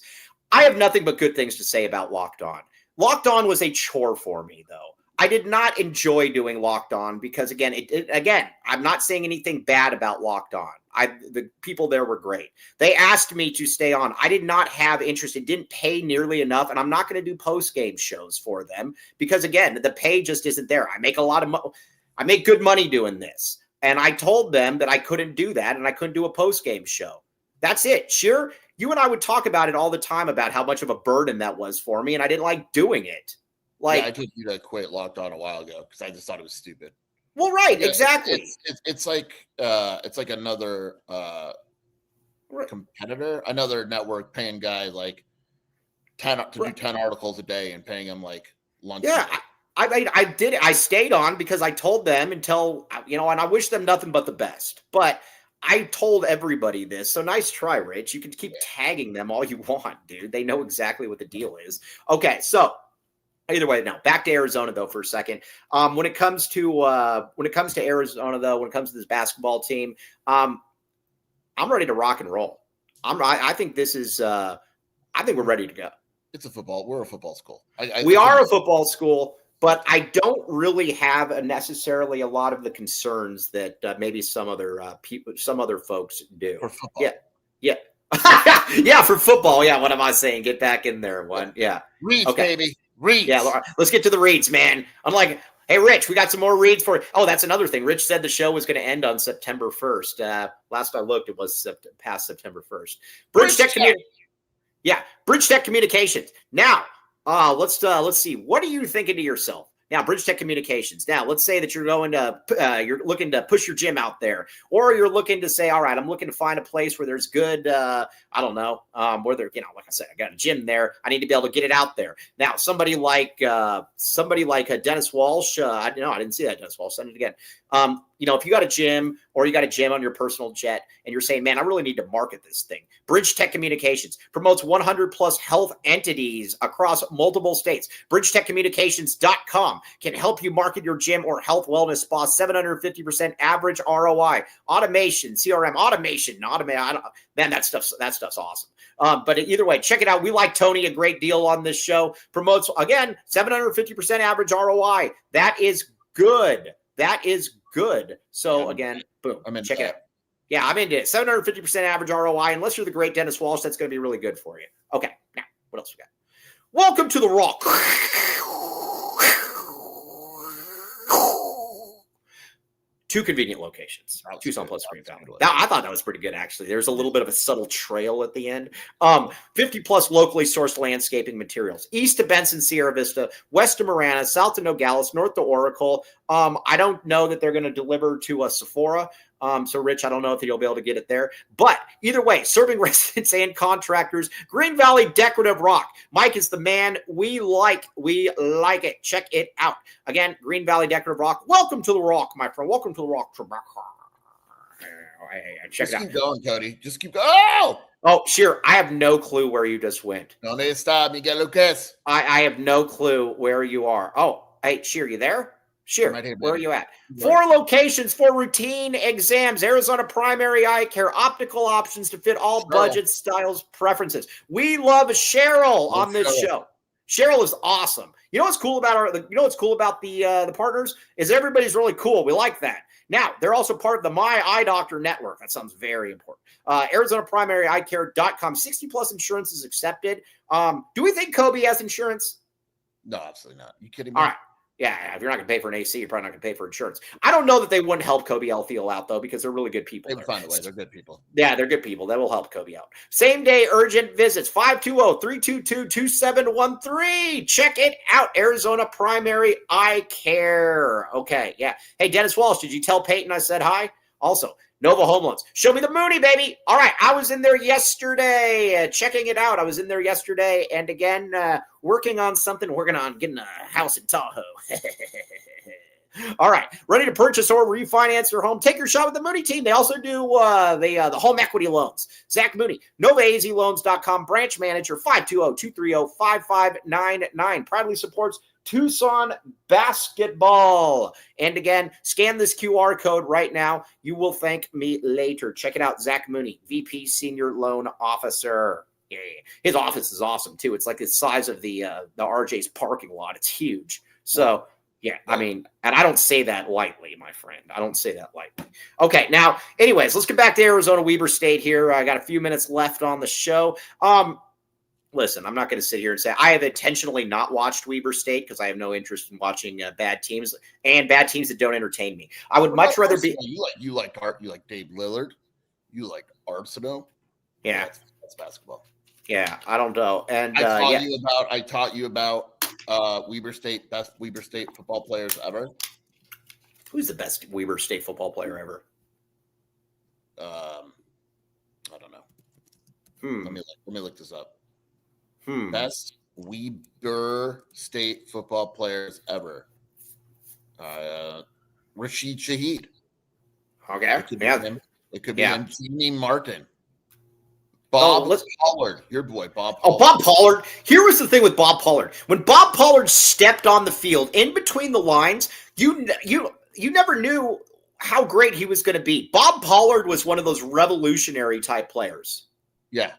I have nothing but good things to say about Locked On. Locked On was a chore for me, though. I did not enjoy doing Locked On because, again, I'm not saying anything bad about Locked On. The people there were great. They asked me to stay on. I did not have interest. It didn't pay nearly enough, and I'm not going to do post-game shows for them because, again, the pay just isn't there. I make a lot of money. I make good money doing this, and I told them that I couldn't do that, and I couldn't do a post-game show. That's it. Sure, you and I would talk about it all the time about how much of a burden that was for me, and I didn't like doing it. Like, I told you to quit Locked On a while ago because I just thought it was stupid. Well, right, exactly. It's like another competitor, another network paying guy like 10 do 10 articles a day and paying him like lunch. Yeah, I did it. I stayed on because I told them until and I wish them nothing but the best. But I told everybody this, so nice try, Rich. You can keep tagging them all you want, dude. They know exactly what the deal is. Okay, so. Either way, now back to Arizona though for a second. When it comes to Arizona though, when it comes to this basketball team, I'm ready to rock and roll. I think this is. I think we're ready to go. It's a football. We're a football school. We are a football school, but I don't really have necessarily a lot of the concerns that maybe some other folks do. For football. Yeah. Yeah, for football. Yeah, what am I saying? Get back in there. One. Yeah. Reads, baby. Reads. Yeah, let's get to the reads, man. I'm like, hey, Rich, we got some more reads for. Oh, that's another thing. Rich said the show was going to end on September 1st. Last I looked, it was past September 1st. Bridge Tech Communications. Now, let's see. What are you thinking to yourself? Now, Bridge Tech Communications. Now, let's say that you're looking to push your gym out there, or you're looking to say, all right, I'm looking to find a place where there's good, where there, like I said, I got a gym there. I need to be able to get it out there. Now, somebody like Dennis Walsh. I didn't see that Dennis Walsh. Send it again. If you got a gym or you got a gym on your personal jet and you're saying, man, I really need to market this thing. Bridge Tech Communications promotes 100 plus health entities across multiple states. BridgeTechCommunications.com can help you market your gym or health wellness spa. 750% average ROI. Automation, CRM, automation. Man, that stuff's awesome. But either way, check it out. We like Tony a great deal on this show. Promotes, again, 750% average ROI. That is good. So again, boom, check it out. Yeah, I'm into it. 750% average ROI. Unless you're the great Dennis Walsh, that's going to be really good for you. Okay, now What else we got? Welcome to the Rock. Two convenient locations. Tucson plus Green Valley. Now, I thought that was pretty good, actually. There's a little bit of a subtle trail at the end. 50 plus locally sourced landscaping materials. East to Benson, Sierra Vista, west to Marana, south to Nogales, north to Oracle. I don't know that they're going to deliver to a Sephora. So, Rich, I don't know if you'll be able to get it there. But either way, serving residents and contractors, Green Valley Decorative Rock. Mike is the man we like. We like it. Check it out. Again, Green Valley Decorative Rock. Welcome to the Rock, my friend. Welcome to the Rock. Check just it out. Keep going, Cody. Just keep going. Oh, sure. I have no clue where you just went. Don't stop, Miguel Lucas. I have no clue where you are. Oh, hey, Sheer, you there? Sure. Right here, where are you at? 4 locations for routine exams. Arizona Primary Eye Care. Optical options to fit all budget styles preferences. We love Cheryl on this show. Cheryl is awesome. You know what's cool about the partners is everybody's really cool. We like that. Now, they're also part of the My Eye Doctor network. That sounds very important. ArizonaPrimaryEyeCare.com. 60 plus insurance is accepted. Do we think Kobe has insurance? No, absolutely not. You kidding me? All right. Yeah, if you're not going to pay for an AC, you're probably not going to pay for insurance. I don't know that they wouldn't help Kobe Alfield out, though, because they're really good people. They would find a way. They're good people. Yeah, they're good people. That will help Kobe out. Same-day urgent visits, 520-322-2713. Check it out, Arizona Primary Eye Care. Okay, yeah. Hey, Dennis Walsh, did you tell Peyton I said hi? Also, Nova Home Loans. Show me the Mooney, baby. All right, I was in there yesterday, checking it out. I was in there yesterday, and again, working on getting a house in Tahoe. All right, ready to purchase or refinance your home? Take your shot with the Mooney team. They also do the home equity loans. Zach Mooney, NovaAZLoans.com, branch manager, 520-230-5599. Proudly supports Tucson basketball. And again, scan this QR code right now. You will thank me later. Check it out. Zach Mooney, VP Senior Loan Officer. Yeah. His office is awesome, too. It's like the size of the RJ's parking lot. It's huge. So, yeah, I mean, and I don't say that lightly, my friend. I don't say that lightly. Okay, now, anyways, let's get back to Arizona Weber State here. I got a few minutes left on the show. Listen, I'm not going to sit here and say I have intentionally not watched Weber State because I have no interest in watching bad teams and bad teams that don't entertain me. I would much rather be. You like Dave Lillard. You like Arsenault. Yeah, that's basketball. Yeah, I don't know. And I taught you about Weber State, best Weber State football players ever. Who's the best Weber State football player ever? I don't know. Let me look this up. Best Weber State football players ever. Rashid Shaheed. Okay. It could be him. Jimmy Martin. Bob Pollard. Your boy, Bob Pollard. Oh, Bob Pollard. Here was the thing with Bob Pollard. When Bob Pollard stepped on the field, in between the lines, you never knew how great he was going to be. Bob Pollard was one of those revolutionary type players. Yeah.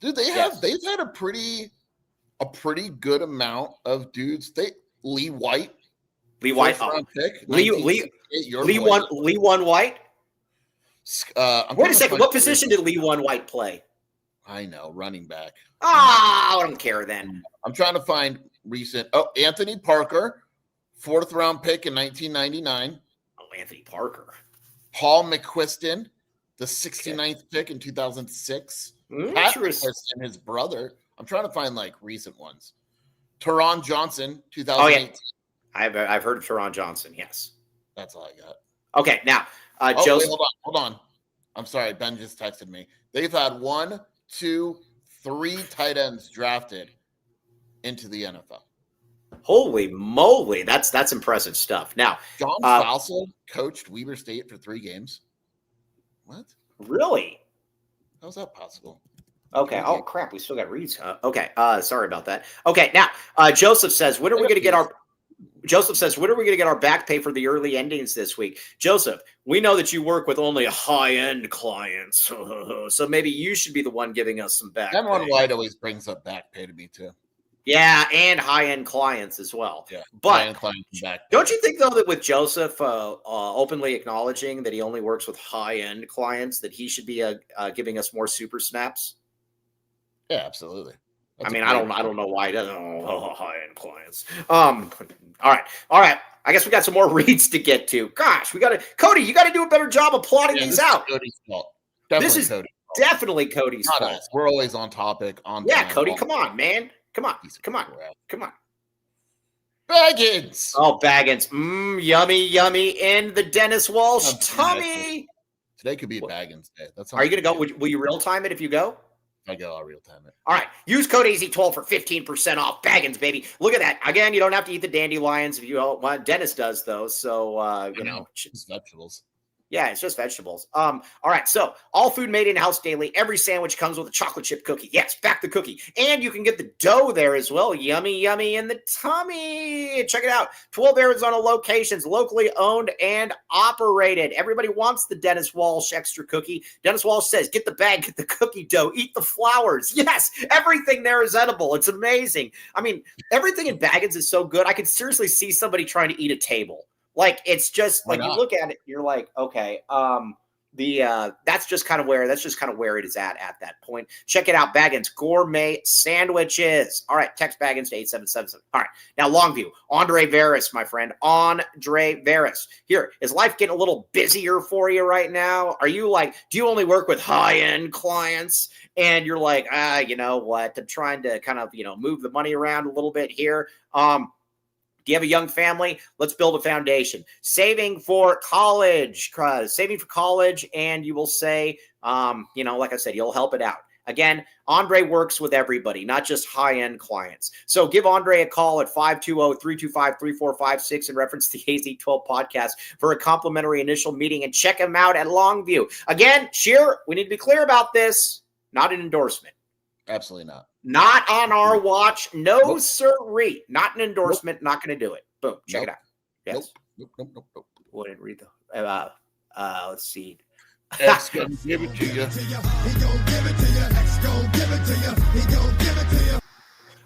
Dude, they've had a pretty good amount of dudes. Lee White. Lee White. Pick, Lee One White. Wait a second. What position did Lee One White play? I know, running back. I don't care then. I'm trying to find recent. Oh, Anthony Parker, 4th round pick in 1999. Oh, Anthony Parker. Paul McQuiston, the 69th pick in 2006. Pat McQuiston, his brother. I'm trying to find like recent ones. Teron Johnson, 2018. Oh, yeah. I've heard of Teron Johnson. Yes. That's all I got. Okay, now. Joseph. Wait, hold on. I'm sorry. Ben just texted me. They've had 1, 2, 3 tight ends drafted into the NFL. Holy moly. That's impressive stuff. Now, John Falso coached Weber State for 3 games. What? Really? How's that possible? Okay. Oh, crap. We still got reads. Okay. Sorry about that. Okay. Now, Joseph says, when are we going to get our back pay for the early endings this week? Joseph, we know that you work with only high-end clients, so maybe you should be the one giving us some back pay. One White always brings up back pay to me, too. Yeah, and high-end clients as well. Yeah, but back don't you think, though, that with Joseph openly acknowledging that he only works with high-end clients, that he should be giving us more super snaps? Yeah, absolutely. I mean, I don't know why he doesn't. High-end clients. All right. I guess we got some more reads to get to. Gosh, Cody, you got to do a better job of plotting these out. Cody's fault. This is definitely Cody's fault. Us. We're always on topic. Cody, come on, man. Come on. Baggins. Oh, Baggins. Yummy in the Dennis Walsh tummy. Today could be a Baggins day. Are you going to go? Will you real time it if you go? If I go, I'll real time it. All right. Use code AZ12 for 15% off. Baggins, baby. Look at that. Again, you don't have to eat the dandelions if you don't want. Dennis does, though. So, just vegetables. Yeah, it's just vegetables. All right. So all food made in-house daily. Every sandwich comes with a chocolate chip cookie. Yes, back the cookie. And you can get the dough there as well. Yummy in the tummy. Check it out. 12 Arizona locations, locally owned and operated. Everybody wants the Dennis Walsh extra cookie. Dennis Walsh says, get the bag, get the cookie dough, eat the flowers. Yes, everything there is edible. It's amazing. I mean, everything in Baggins is so good. I could seriously see somebody trying to eat a table. Like, it's just like you look at it, you're like, okay, that's just kind of where it is at that point. Check it out, Baggins gourmet sandwiches. All right, text Baggins to 8777. All right, now Longview, Andre Veras, my friend, Andre Veras. Here, is life getting a little busier for you right now? Are you like, do you only work with high-end clients? And you're like, you know what? I'm trying to kind of, move the money around a little bit here. Do you have a young family? Let's build a foundation. Saving for college, and you will say, like I said, you'll help it out. Again, Andre works with everybody, not just high-end clients. So give Andre a call at 520-325-3456 and reference the AZ12 podcast for a complimentary initial meeting and check him out at Longview. Again, Sheer, we need to be clear about this. Not an endorsement. Absolutely not. Not on our watch. No, sirree. Not an endorsement. Not going to do it. Boom. Check it out. Yes. Nope. Wouldn't read the. Let's see. X gonna give it to you.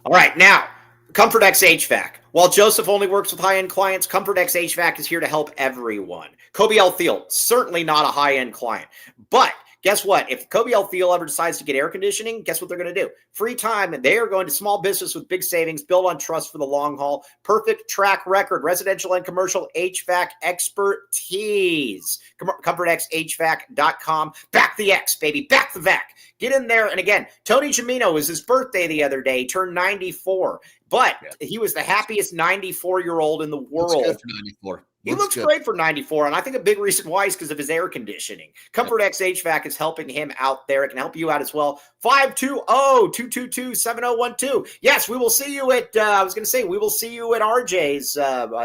All right. Now, Comfort X HVAC. While Joseph only works with high-end clients, Comfort X HVAC is here to help everyone. Kobe L. Thiel, certainly not a high-end client, but guess what? If Kobe L. Thiel ever decides to get air conditioning, guess what they're going to do? Free time, and they are going to small business with big savings, built on trust for the long haul. Perfect track record, residential and commercial HVAC expertise. ComfortXHVAC.com. Back the X, baby. Back the VAC. Get in there. And again, Tony Gimino was his birthday the other day. He turned 94. But he was the happiest 94-year-old in the world. Looks good for 94. He looks great for 94, and I think a big reason why is because of his air conditioning. Comfort X HVAC is helping him out there. It can help you out as well. 520-222-7012. Yes, we will see you at, we will see you at RJ's,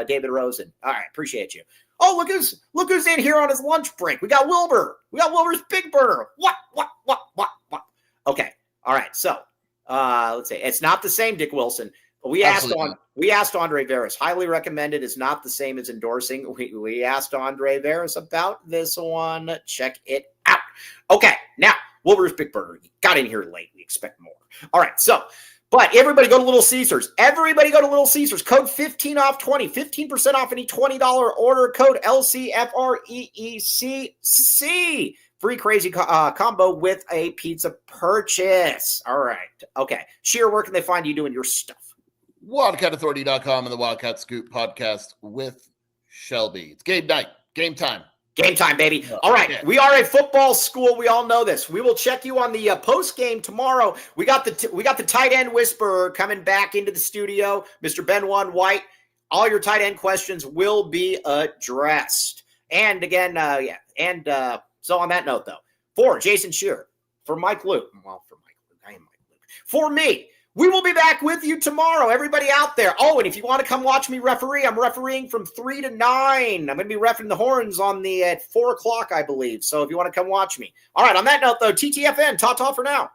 David Rosen. All right, appreciate you. Oh, look who's in here on his lunch break. We got Wilbur. We got Wilbur's Big Burner. What? Okay, all right, so let's see. It's not the same, Dick Wilson. We asked Andre Veras. Highly recommended is not the same as endorsing. We asked Andre Veras about this one. Check it out. Okay, now Wilbur's Big Burger. He got in here late. We expect more. All right, so but everybody go to Little Caesars. Everybody go to Little Caesars. Code 15 off 20. 15% off any $20 order. Code LCFREECC. Free crazy combo with a pizza purchase. All right. Okay. Sheer, where can they find you doing your stuff? WildcatAuthority.com and the Wildcat Scoop podcast with Shelby. It's game night. Game time. Game time, baby. All right. Yeah. We are a football school. We all know this. We will check you on the post game tomorrow. We got the tight end whisperer coming back into the studio, Mr. Benwan White. All your tight end questions will be addressed. And again, so on that note, though, for Jason Shearer, for Mike Luke, I am Mike Luke. For me, we will be back with you tomorrow. Everybody out there. Oh, and if you want to come watch me referee, I'm refereeing from 3 to 9. I'm going to be reffing the horns at 4 o'clock, I believe. So if you want to come watch me. All right, on that note, though, TTFN, ta-ta for now.